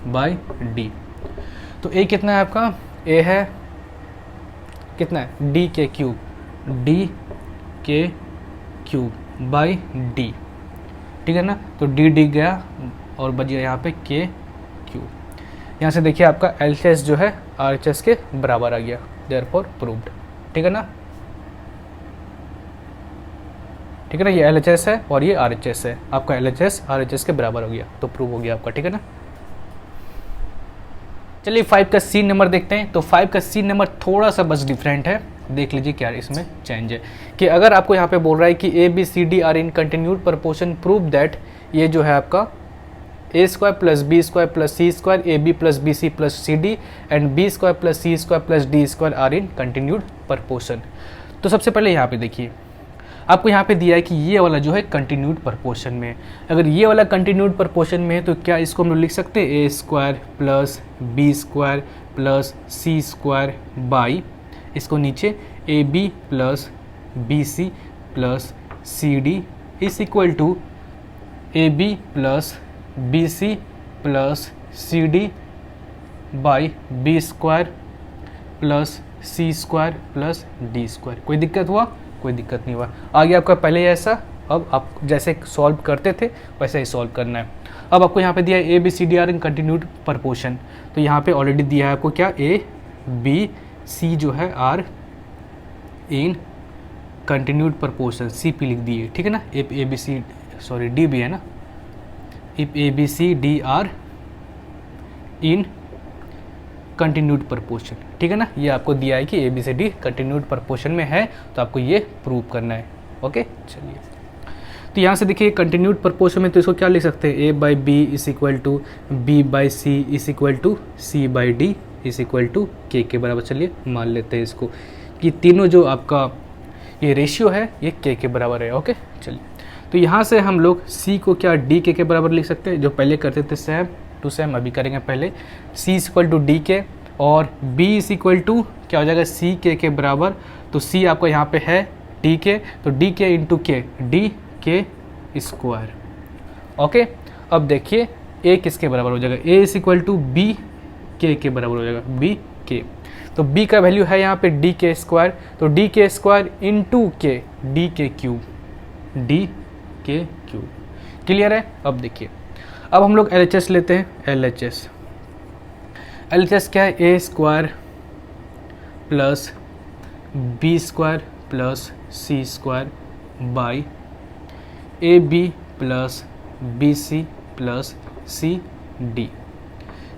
बाई डी, तो A कितना है आपका, A है कितना है, डी के क्यूब, डी के क्यूब बाई डी, ठीक है ना, तो डी गया और बच गया यहाँ पे के क्यूब। यहाँ से देखिए आपका LHS जो है RHS के बराबर आ गया, देयरफॉर प्रूव्ड, ठीक है ना, ठीक है ना, ये LHS है और ये RHS है, आपका LHS RHS के बराबर हो गया, तो प्रूव हो गया आपका, ठीक है ना। चलिए 5 का C नंबर देखते हैं, तो 5 का C नंबर थोड़ा सा बस डिफरेंट है, देख लीजिए क्या इसमें चेंज है, कि अगर आपको यहाँ पे बोल रहा है कि A B C D are in continued proportion, prove that ये जो है आपका a² + b² + c² ab + bc + cd and b² + c² + d² are in continued proportion. तो सबसे पहले यहाँ पे देखिए, आपको यहाँ पे दिया है कि ये वाला जो है कंटिन्यूड प्रपोर्शन में, अगर ये वाला कंटिन्यूड प्रपोर्शन में है तो क्या इसको हम लोग लिख सकते हैं, a² + b² + c² बाई, इसको नीचे ab + bc + cd is equal to ab + bc + cd by b² + c² + d²। कोई दिक्कत हुआ, कोई दिक्कत नहीं हुआ, आ गया आपका पहले ऐसा, अब आप जैसे सॉल्व करते थे वैसे ही सॉल्व करना है। अब आपको यहाँ पे दिया है A B C D are in continued proportion, तो यहाँ पे ऑलरेडी दिया है आपको क्या, ए बी सी जो है are in continued proportion, C P लिख दिए, ठीक है ना, A B C, sorry D भी है ना, if A B C D are in continued proportion, ठीक है ना, ये आपको दिया है कि A B C D continued proportion में है, तो आपको ये प्रूव करना है। ओके, चलिए तो यहाँ से देखिए कंटिन्यूड प्रपोर्शन में तो इसको क्या लिख सकते हैं, A by B is equal to B by C is equal to C by D is equal to के बराबर। चलिए मान लेते हैं इसको कि तीनों जो आपका ये रेशियो है ये के बराबर है। ओके, चलिए तो यहाँ से हम लोग सी को क्या डी के बराबर लिख सकते हैं, जो पहले करते थे सेम टू सेम अभी करेंगे। पहले सी इज इक्वल टू डी के और बी इज इक्वल टू क्या हो जाएगा, सी के बराबर, तो सी आपको यहाँ पे है डी के, तो डी के इंटू के, डी के स्क्वायर। ओके, अब देखिए ए किसके बराबर हो जाएगा, ए इज इक्वल टू बी के बराबर हो जाएगा, बी के, तो b का वैल्यू है यहाँ पे डी के स्क्वायर, तो डी के स्क्वायर इंटू के, डी के क्यूब, डी के क्यूब। क्लियर है। अब देखिए, अब हम लोग LHS लेते हैं। LHS क्या है, A square plus B square plus C square by A B plus B C plus C D.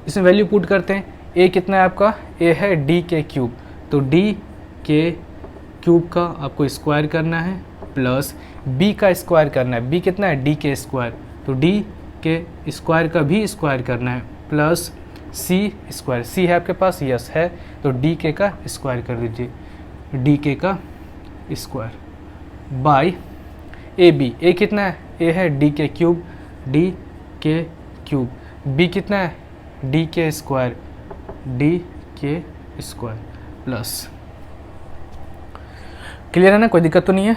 इसमें वैल्यू पुट करते हैं, ए कितना है आपका, ए है डी के क्यूब, तो डी के क्यूब का आपको स्क्वायर करना है प्लस बी का स्क्वायर करना है, बी कितना है डी के स्क्वायर, तो डी के स्क्वायर का भी स्क्वायर करना है, प्लस सी स्क्वायर, सी है आपके पास, यस है, तो डी के का स्क्वायर कर दीजिए, डी के का स्क्वायर बाई ए बी, ए कितना है, ए है डी के क्यूब, डी के क्यूब, बी कितना है D K square, D K square plus, clear है ना, कोई दिक्कत तो नहीं है।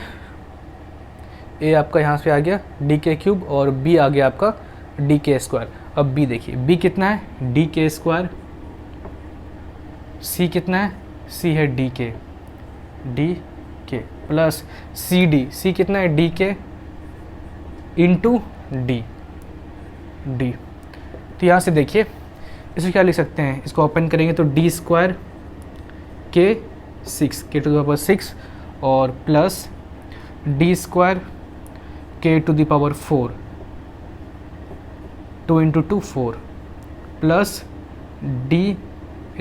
ए आपका यहाँ से आ गया डी के क्यूब और बी आ गया आपका डी के स्क्वायर। अब बी देखिए, बी कितना है डी के स्क्वायर, सी कितना है, सी है D K plus C D, सी कितना है डी के इंटू डी, तो यहाँ से देखिए इसको क्या लिख सकते हैं, इसको ओपन करेंगे तो डी स्क्वायर के 6 के टू द पावर 6 और plus D square K to the power 4, 2 into 2 4 plus D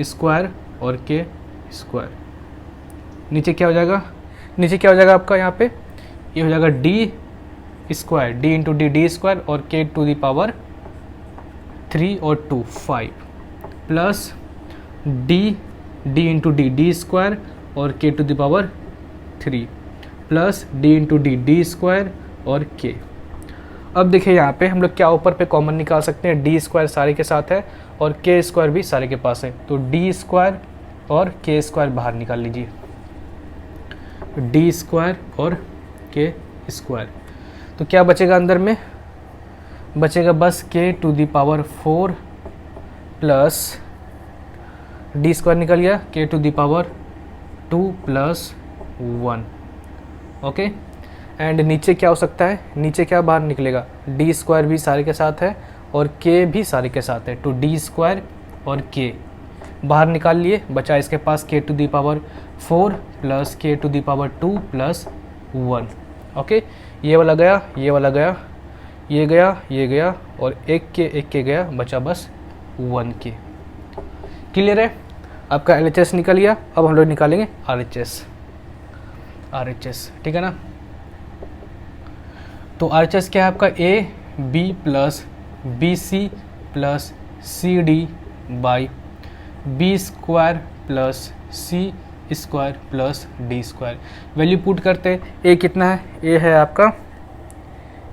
square और के स्क्वायर, नीचे क्या हो जाएगा, नीचे क्या हो जाएगा आपका यहाँ पे, ये हो जाएगा D square, D into D square और के टू द पावर 3 और 2 5 plus D into D square और के to the power 3 plus D into D square और के। अब देखिए यहाँ पे हम लोग क्या ऊपर पे कॉमन निकाल सकते हैं, डी स्क्वायर सारे के साथ है और के स्क्वायर भी सारे के पास है, तो डी स्क्वायर और के स्क्वायर बाहर निकाल लीजिए, डी स्क्वायर और के स्क्वायर, तो क्या बचेगा अंदर में, बचेगा बस K to the power 4 plus D square निकल गया K to the power 2 plus 1, okay. And नीचे क्या हो सकता है, नीचे क्या बाहर निकलेगा, डी स्क्वायर भी सारे के साथ है और के भी सारे के साथ है, तो डी स्क्वायर और के बाहर निकाल लिए, बचा इसके पास K to the power 4 plus K to the power 2 plus 1, okay. ये वाला गया, ये वाला गया, ये गया, ये गया और एक के गया, बचा बस 1 के। क्लियर है, आपका LHS निकल गया। अब हम लोग निकालेंगे RHS, ठीक है ना। तो RHS क्या है आपका, A B plus B C plus C D by B square plus C square plus D square. Value put करते हैं, ए कितना है, ए है आपका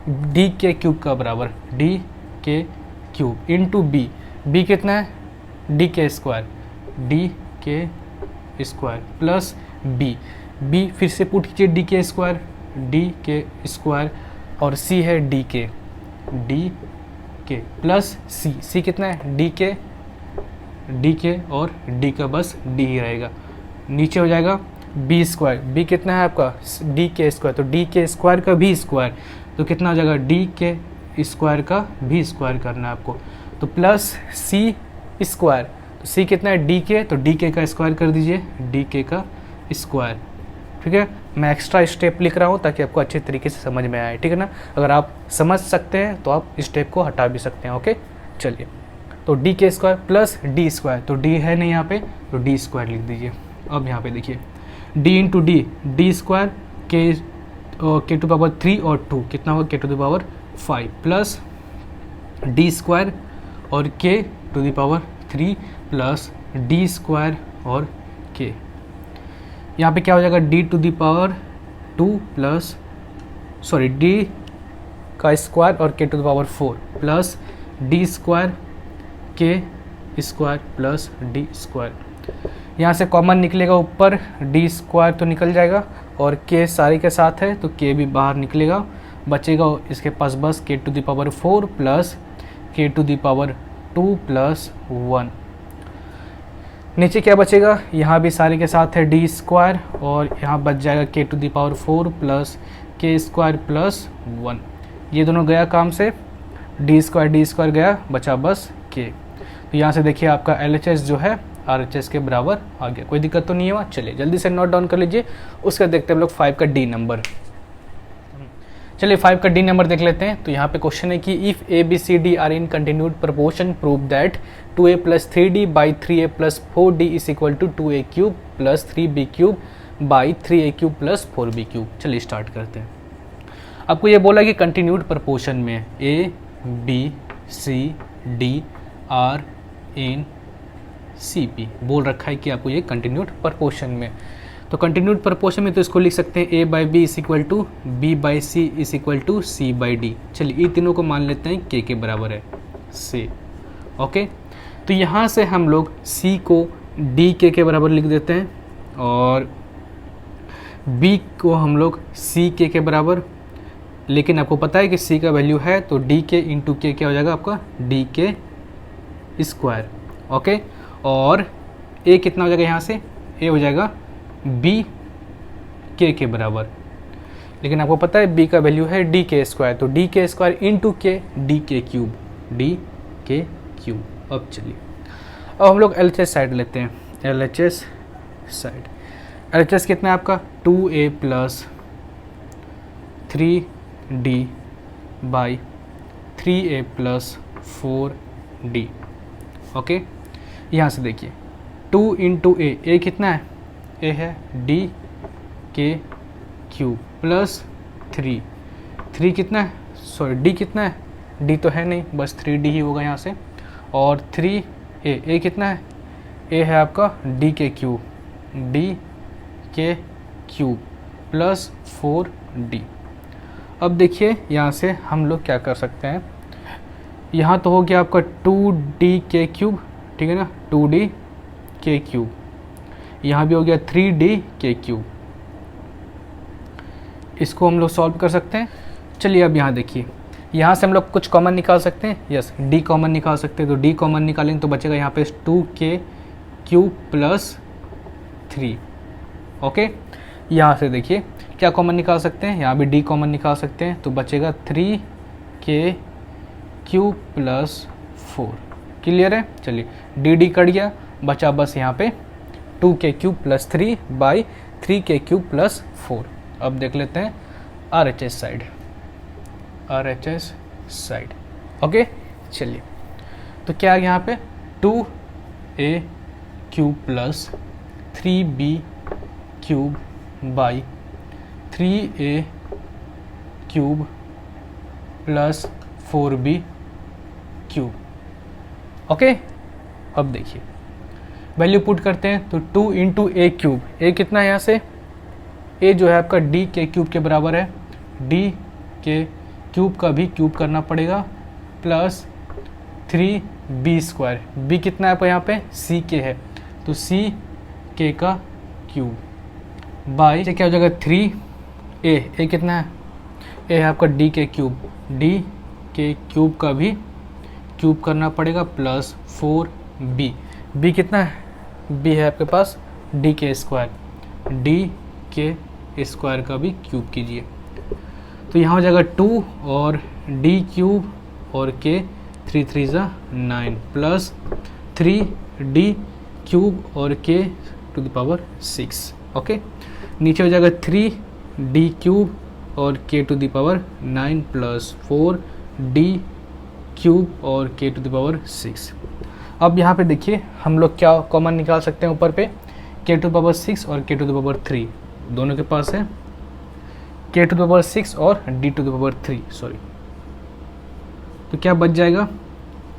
डी के क्यूब का बराबर, डी के क्यूब इंटू बी, बी कितना है D K square, D K square plus B, B फिर से पुट कीजिए डी के स्क्वायर और सी है डी के प्लस सी कितना है डी के और डी का बस डी ही रहेगा, नीचे हो जाएगा बी स्क्वायर, बी कितना है आपका डी के स्क्वायर, तो डी के स्क्वायर का भी स्क्वायर, तो कितना हो जाएगा डी के स्क्वायर का भी स्क्वायर करना है आपको, तो प्लस सी स्क्वायर, तो सी कितना है डी के, तो डी के का स्क्वायर कर दीजिए, डी के का स्क्वायर, ठीक है। मैं एक्स्ट्रा स्टेप लिख रहा हूँ ताकि आपको अच्छे तरीके से समझ में आए, ठीक है ना। अगर आप समझ सकते हैं तो आप स्टेप को हटा भी सकते हैं, ओके। चलिए, तो D K square plus D square, तो डी है नहीं यहाँ पे, तो डी स्क्वायर लिख दीजिए। अब यहाँ पे देखिए D into D square K to power 3 और 2 कितना होगा K to the power 5 plus D square और के to the power 3 plus D square और के। यहाँ पे क्या हो जाएगा D to the power 2 plus D का स्क्वायर और के to the power 4 plus D square के स्क्वायर प्लस डी स्क्वायर। यहाँ से कॉमन निकलेगा ऊपर, डी स्क्वायर तो निकल जाएगा और के सारे के साथ है तो के भी बाहर निकलेगा, बचेगा इसके पास बस K to the power 4 plus K to the power 2 plus 1। नीचे क्या बचेगा, यहाँ भी सारे के साथ है डी स्क्वायर और यहाँ बच जाएगा के टू द पावर 4 प्लस के स्क्वायर प्लस 1। ये दोनों गया काम से, डी स्क्वायर गया, बचा बस के। तो यहाँ से देखिए आपका LHS जो है RHS के बराबर आ गया, कोई दिक्कत तो नहीं है वहाँ। चलिए जल्दी से नोट डाउन कर लीजिए, उसका देखते हैं हम लोग 5 का डी नंबर। चलिए 5 का डी नंबर देख लेते हैं। तो यहाँ पे क्वेश्चन है कि if A B C D are in continued proportion prove that 2a + 3d by 3a + 4d is equal to 2a³ + 3b³ by 3a³ plus 4b³। चलिए स्टार्ट करते हैं। आपको ये बोला कि कंटिन्यूड प्रपोर्शन में है, A B C D are in C P बोल रखा है कि आपको ये कंटिन्यूड प्रपोर्शन में। तो कंटिन्यूड प्रपोर्शन में तो इसको लिख सकते हैं a by B is equal to B by C is equal to C by D. चलिए ये तीनों को मान लेते हैं k के बराबर है से। ओके, तो यहाँ से हम लोग c को डी के बराबर लिख देते हैं और b को हम लोग सी के बराबर। लेकिन आपको पता है कि c का वैल्यू है तो डी के इंटू के क्या हो जाएगा आपका डी के स्क्वायर। ओके, और a कितना हो जाएगा यहाँ से, a हो जाएगा b के बराबर। लेकिन आपको पता है b का वैल्यू है डी के स्क्वायर, तो डी के स्क्वायर इंटू के डी के क्यूब, डी के क्यूब। अब चलिए अब हम लोग LHS साइड लेते हैं। LHS साइड, LHS कितना है आपका 2a plus 3d by 3a plus 4d। Okay, यहाँ से देखिए 2 इंटू ए कितना है, ए है डी के क्यूब प्लस 3 कितना है, सॉरी डी कितना है, डी तो है नहीं, बस 3d ही होगा यहाँ से। और 3a कितना है, ए है आपका डी के क्यूब प्लस 4d। अब देखिए यहाँ से हम लोग क्या कर सकते हैं, यहाँ तो हो गया आपका 2d के क्यूब, ठीक है ना, 2d के क्यूब। यहाँ भी हो गया 3d के क्यूब। इसको हम लोग सॉल्व कर सकते हैं। चलिए अब यहाँ देखिए, यहाँ से हम लोग कुछ कॉमन निकाल सकते हैं, यस d कॉमन निकाल सकते हैं। तो d कॉमन निकालेंगे तो बचेगा यहाँ पे 2k क्यूब प्लस 3। ओके, यहाँ से देखिए क्या कॉमन निकाल सकते हैं, यहाँ भी d कॉमन निकाल सकते हैं तो बचेगा 3k क्यूब प्लस 4। क्लियर है। चलिए डी कट गया, बचा बस यहाँ पे 2k cube plus 3 by 3k cube plus 4। अब देख लेते हैं RHS side, RHS side. Okay, चलिए तो क्या है यहाँ पे 2a cube plus 3b cube by 3a cube plus 4b cube. Okay, अब देखिए वैल्यू पुट करते हैं तो 2 इंटू ए क्यूब, ए कितना है यहाँ से, ए जो है आपका डी के क्यूब के बराबर है, डी के क्यूब का भी क्यूब करना पड़ेगा प्लस 3b स्क्वायर, b कितना है आपका यहाँ पे सी के है तो सी के का क्यूब बाई क्या हो जाएगा 3a कितना है, ए है आपका डी के क्यूब, डी के क्यूब का भी क्यूब करना पड़ेगा प्लस 4b, b कितना है, b है आपके पास D K square, D K square का भी क्यूब कीजिए तो यहाँ हो जाएगा 2 और डी क्यूब और के 3 3 ज़ा 9 प्लस 3d क्यूब और के टू द पावर 6। ओके, नीचे हो जाएगा 3d क्यूब और के to the power 9 plus 4d cube और के टू द पावर 6। अब यहाँ पे देखिए हम लोग क्या कॉमन निकाल सकते हैं ऊपर पे, के टू द पावर 6 और के टू द पावर 3 दोनों के पास है, के टू द पावर 6 और D to the power 3 sorry. तो क्या बच जाएगा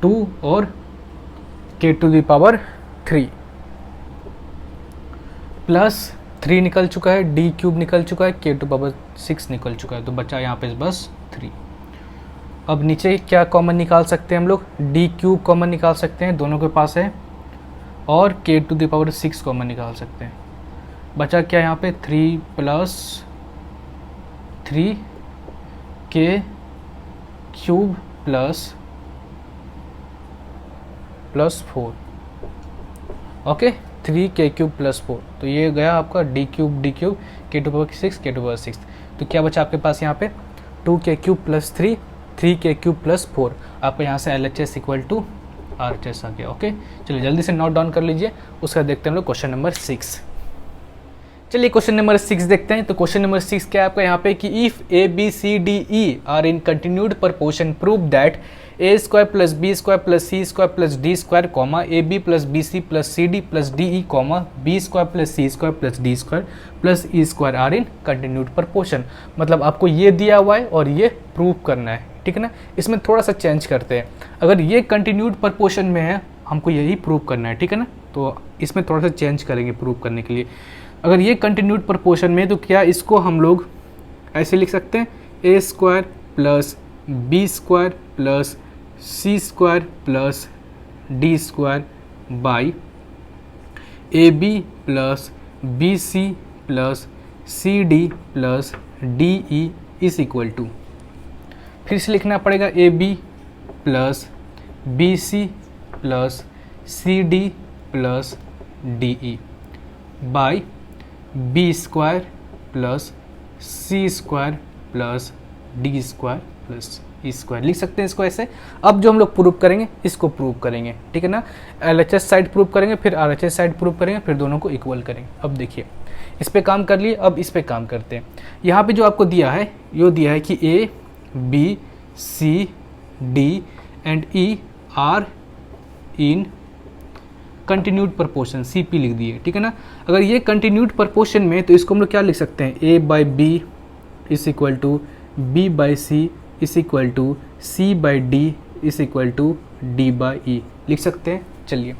2 और के टू द पावर 3 प्लस 3 निकल चुका है, डी क्यूब निकल चुका है, के टू पावर 6 निकल चुका है तो बचा यहाँ पे बस 3। अब नीचे क्या कॉमन निकाल सकते हैं हम लोग, डी क्यूब कॉमन निकाल सकते हैं, दोनों के पास है, और के टू द पावर 6 कॉमन निकाल सकते हैं। बचा क्या यहाँ पे 3 प्लस 3 के क्यूब प्लस 4। ओके, 3 के क्यूब प्लस 4 तो ये गया आपका डी क्यूब के टू पावर 6 के टू पावर 6। तो क्या बचा आपके पास यहाँ पे 2 के क्यूब प्लस 3 के क्यूब प्लस 4। आपको यहाँ से LHS इक्वल टू RHS आ गया। ओके, चलिए जल्दी से नोट डाउन कर लीजिए, उसका देखते हैं हम लोग क्वेश्चन नंबर 6। चलिए क्वेश्चन नंबर 6 देखते हैं। तो क्वेश्चन नंबर 6 क्या है आपका यहाँ पे कि if A B C D E are in continued proportion prove that A square plus B square plus C square plus D square comma A B plus B C plus C D plus D E comma B square plus C square plus D square plus E square are in continued proportion. मतलब आपको ये दिया हुआ है और ये prove करना है, ठीक है ना। इसमें थोड़ा सा चेंज करते हैं, अगर ये कंटिन्यूड प्रपोर्शन में है हमको यही प्रूव करना है, ठीक है ना। तो इसमें थोड़ा सा चेंज करेंगे प्रूव करने के लिए। अगर ये कंटिन्यूड प्रपोर्शन में तो क्या इसको हम लोग ऐसे लिख सकते हैं A square plus B square plus C square plus D square by A B plus B C plus C D plus D E is equal to, फिर से लिखना पड़ेगा A B plus B C plus C D plus D E by B square plus C square plus D square plus E square. लिख सकते हैं इसको ऐसे। अब जो हम लोग प्रूव करेंगे इसको प्रूव करेंगे, ठीक है ना। LHS साइड प्रूव करेंगे, फिर RHS साइड प्रूव करेंगे, फिर दोनों को इक्वल करेंगे। अब देखिए इस पे काम कर लिए, अब इस पे काम करते हैं। यहाँ पे जो आपको दिया है ये दिया है कि A B C D and E are in continued proportion, CP लिख दिए, ठीक है ना। अगर ये कंटिन्यूड प्रपोर्शन में तो इसको हम लोग क्या लिख सकते हैं A by B is equal to B by C is equal to C by D is equal to D by E लिख सकते हैं। चलिए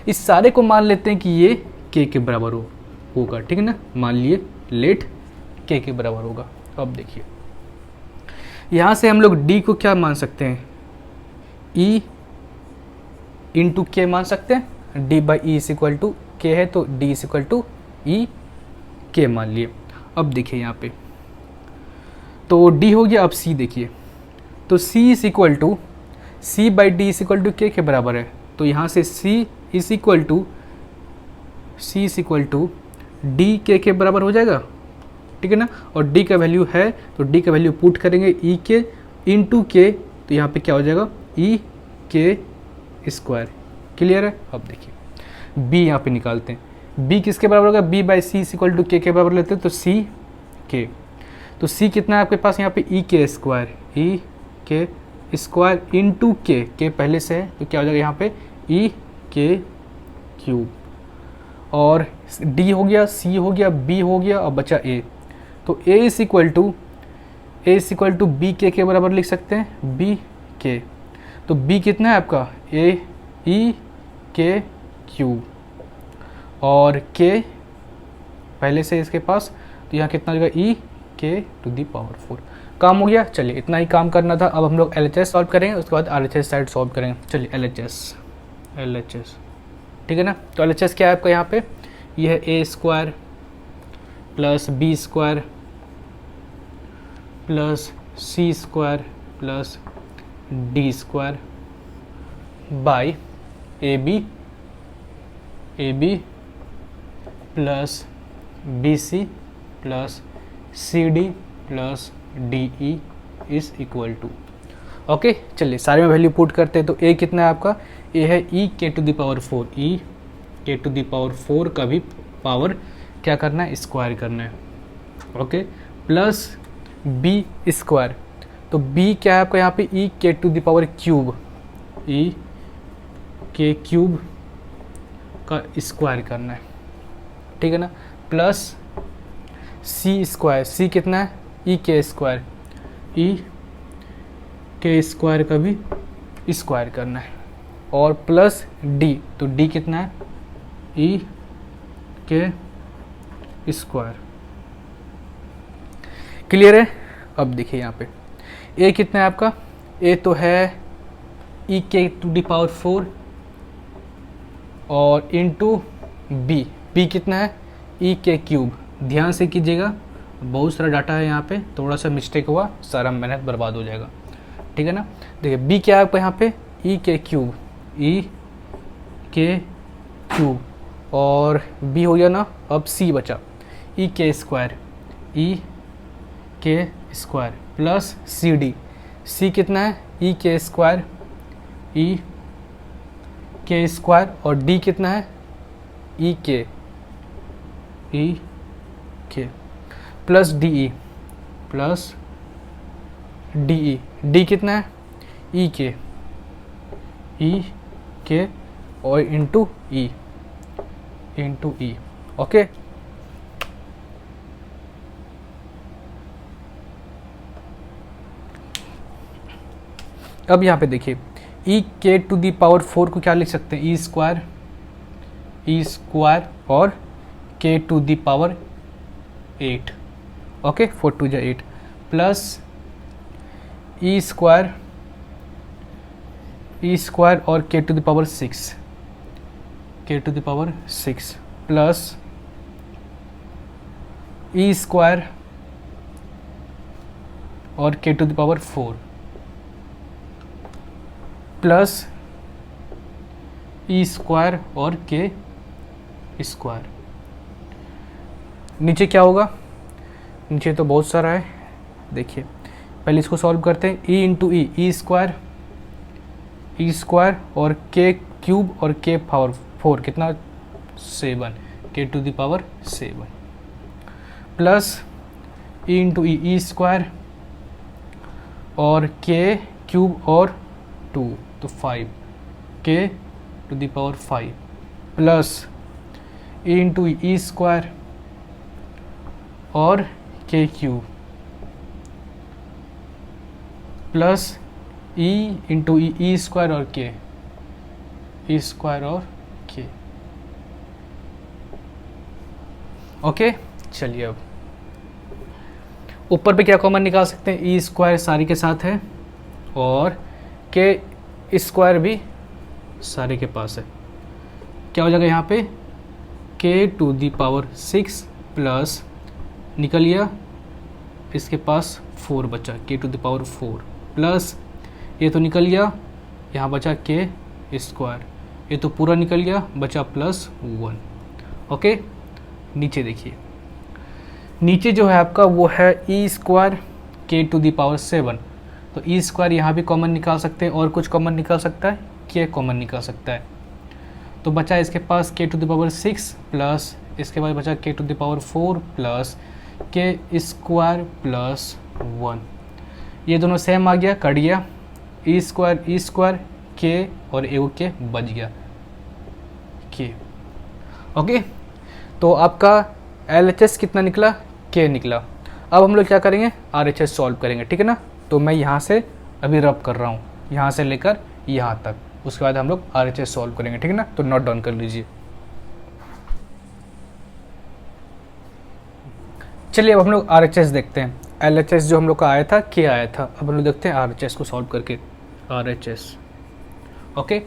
इस सारे को मान लेते हैं कि ये K के बराबर होगा, ठीक है ना। मान लिए लेट K के बराबर होगा। अब देखिए यहाँ से हम लोग D को क्या मान सकते हैं, E इंटू K मान सकते हैं। D by E is equal to K है तो D is equal to E K मान लिए। अब देखिए यहाँ पे तो डी हो गया। अब सी देखिए तो C is equal to C by D is equal to के बराबर है, तो यहाँ से C is equal to D के बराबर हो जाएगा, ठीक है ना। और डी का वैल्यू है तो डी का वैल्यू पुट करेंगे ई के इंटू के, तो यहाँ पे क्या हो जाएगा ई के स्क्वायर। क्लियर है। अब देखिए b यहाँ पे निकालते हैं। b किसके बराबर होगा, b by C equal to के बराबर लेते हैं तो c के, तो c कितना है आपके पास यहाँ पे e के स्क्वायर इंटू के पहले से है तो क्या हो जाएगा यहाँ पे e के क्यूब, और d हो गया, c हो गया, b हो गया, अब बचा a, तो a is equal to b के बराबर लिख सकते हैं b के, तो b कितना है आपका a ई के क्यूब और के पहले से इसके पास, तो यहाँ कितना हो जाएगा ई के टू दी पावर 4। काम हो गया। चलिए इतना ही काम करना था। अब हम लोग LHS सॉल्व करेंगे, उसके बाद RHS साइड सॉल्व करेंगे। चलिए LHS ठीक है ना। तो LHS क्या है आपका यहाँ पे, ये है A square plus B square plus C square plus D square by A B plus B C plus C D plus D E is equal to. Okay चलिए सारे में वैल्यू पुट करते हैं। तो ए कितना है आपका, ए है ई के टू द पावर 4, ई के टू द पावर 4 का भी पावर क्या करना है, स्क्वायर करना है। ओके प्लस बी स्क्वायर, तो बी क्या है आपका यहाँ पे ई के टू द पावर क्यूब, ई के क्यूब का स्क्वायर करना है, ठीक है ना। प्लस सी स्क्वायर, सी कितना है ई के स्क्वायर, ई के स्क्वायर का भी स्क्वायर करना है, और प्लस डी, तो डी कितना है ई के स्क्वायर। क्लियर है। अब देखिए यहाँ पे ए कितना है आपका, ए तो है ई के टू दी पावर 4 और इंटू बी, बी कितना है ई के क्यूब। ध्यान से कीजिएगा, बहुत सारा डाटा है यहाँ पे, थोड़ा सा मिस्टेक हुआ सारा मेहनत बर्बाद हो जाएगा, ठीक है ना। देखिए बी क्या है आपका यहाँ पे ई के क्यूब, ई के क्यूब, और बी हो गया ना। अब सी बचा ई के स्क्वायर, ई के स्क्वायर प्लस सी डी, सी कितना है ई के स्क्वायर, ई के स्क्वायर, और डी कितना है ई के plus D E plus D ई, डी कितना है ई के और इंटू ई ओके। अब यहाँ पे देखिए ई के टू दी पावर 4 को क्या लिख सकते हैं, ई स्क्वायर और के to the power 8 okay, 4 2 8 plus E square और के to the power 6 plus E square और के to the power 4 plus E square और के स्क्वायर। नीचे क्या होगा, नीचे तो बहुत सारा है, देखिए पहले इसको सॉल्व करते हैं। ई इंटू ई स्क्वायर और के क्यूब और के पावर 4 कितना 7 K to the power 7 plus E into E square और के क्यूब और 2 तो 5 K to the power 5 plus E into E square और K cube plus E into E square और K okay. चलिए अब ऊपर पे क्या कॉमन निकाल सकते हैं, ई स्क्वायर सारी के साथ है और के स्क्वायर भी सारे के पास है, क्या हो जाएगा यहाँ पे के टू दी पावर 6 प्लस निकल गया इसके पास 4 बचा के टू द पावर 4 प्लस ये तो निकल गया, यहाँ बचा के स्क्वायर, ये तो पूरा निकल गया बचा प्लस 1 ओके। नीचे देखिए, नीचे जो है आपका वो है ई square K to the power 7, तो ई स्क्वायर यहाँ भी कॉमन निकाल सकते हैं और कुछ कॉमन निकाल सकता है, के कॉमन निकाल सकता है, तो बचा इसके पास K to the power 6 plus इसके बाद बचा के टू द पावर 4 प्लस के स्क्वायर प्लस 1, ये दोनों सेम आ गया, कट गया, ई स्क्वायर के और एगो के बच गया के ओके। तो आपका LHS कितना निकला, के निकला। अब हम लोग क्या करेंगे, RHS सॉल्व करेंगे, ठीक है ना। तो मैं यहाँ से अभी रब कर रहा हूँ, यहाँ से लेकर यहाँ तक, उसके बाद हम लोग RHS सॉल्व करेंगे, ठीक है ना। तो नोट डाउन कर लीजिए। चलिए अब हम लोग RHS देखते हैं। LHS जो हम लोग का आया था, के आया था, अब हम लोग देखते हैं RHS को सॉल्व करके। RHS ओके,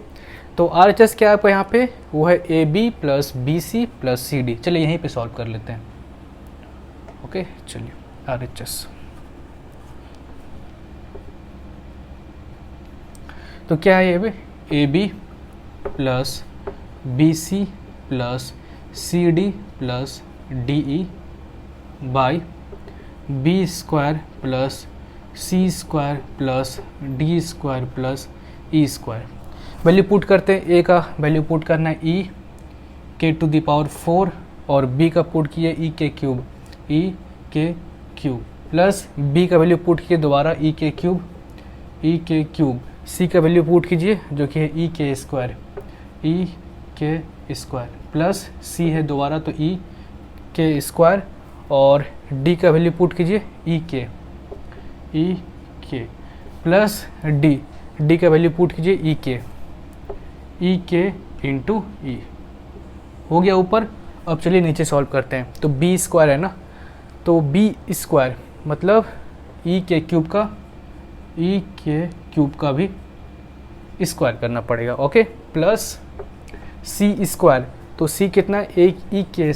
तो RHS क्या है आपको यहाँ पे, वो है AB plus BC plus CD। चलिए यहीं पे सॉल्व कर लेते हैं ओके। चलिए RHS, तो क्या है ये AB plus BC plus CD plus DE by B square plus C square plus D square plus E square. Value put करते हैं, A का वैल्यू पुट करना है E के टू द पावर 4 और B का पुट किए E के क्यूब प्लस B का वैल्यू पुट किए दोबारा E के क्यूब, C का वैल्यू पुट कीजिए जो कि है E के स्क्वायर प्लस C है दोबारा तो E के स्क्वायर और D का वैल्यू पुट कीजिए E के प्लस D का वैल्यू पुट कीजिए E के इंटू E हो गया ऊपर। अब चलिए नीचे सॉल्व करते हैं। तो B स्क्वायर है ना, तो B स्क्वायर मतलब E के क्यूब का भी स्क्वायर करना पड़ेगा ओके, प्लस C स्क्वायर, तो C कितना है, एक E के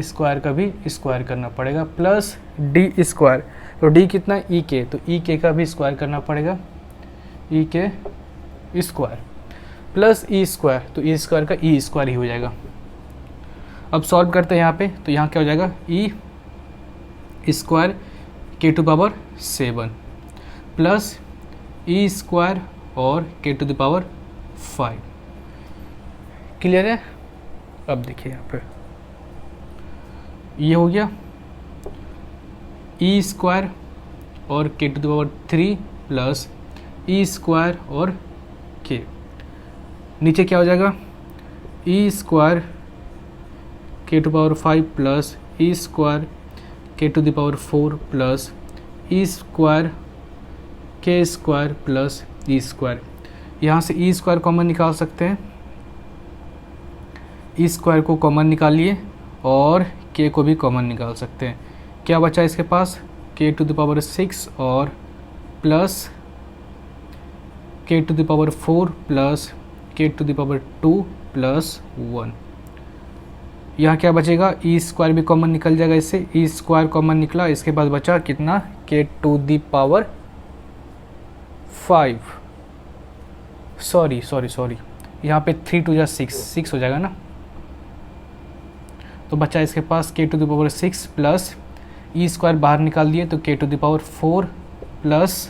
स्क्वायर का भी स्क्वायर करना पड़ेगा, प्लस D स्क्वायर, तो D कितना है, E के, तो E के का भी स्क्वायर करना पड़ेगा, E के स्क्वायर प्लस E स्क्वायर, तो E स्क्वायर का E स्क्वायर ही हो जाएगा। अब सॉल्व करते हैं यहाँ पे, तो यहाँ क्या हो जाएगा, E square K to power 7 plus E square और के टू द पावर 5। क्लियर है। अब देखिए यहाँ पे ये हो गया ई स्क्वायर और के to the power 3 plus E square और के। नीचे क्या हो जाएगा, E square K to power 5 plus E square K to the power 4 plus E square के स्क्वायर प्लस ई स्क्वायर। यहाँ से ई स्क्वायर कॉमन निकाल सकते हैं, ई स्क्वायर को कॉमन निकालिए और के को भी कॉमन निकाल सकते हैं। क्या बचा इसके पास, के टू द पावर 6 और plus K to the power 4 plus K to the power 2 plus 1। यहाँ क्या बचेगा, ई स्क्वायर भी कॉमन निकल जाएगा इससे, ई स्क्वायर कॉमन निकला, इसके बाद बचा कितना, के टू द पावर 5, सॉरी यहाँ पे 3 टू जा 6 हो जाएगा ना। तो बचा इसके पास K to the power 6 plus E square बाहर निकाल दिए तो के टू द पावर 4 प्लस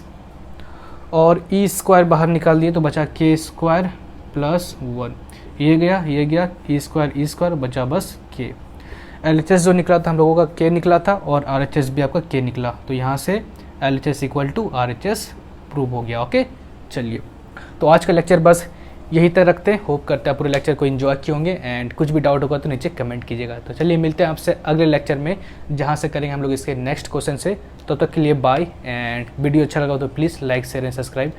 और ई स्क्वायर बाहर निकाल दिए तो बचा के स्क्वायर प्लस 1। ये गया ई स्क्वायर बचा बस के। LHS जो निकला था हम लोगों का के निकला था और RHS भी आपका के निकला, तो यहाँ से LHS equal to RHS prove हो गया। ओके चलिए, तो आज का लेक्चर बस यही तक रखते हैं। होप करते हैं पूरे लेक्चर को एंजॉय किए होंगे एंड कुछ भी डाउट होगा तो नीचे कमेंट कीजिएगा। तो चलिए मिलते हैं आपसे अगले लेक्चर में, जहाँ से करेंगे हम लोग इसके नेक्स्ट क्वेश्चन से। तब तक के लिए बाय एंड वीडियो अच्छा लगा तो please like share and subscribe.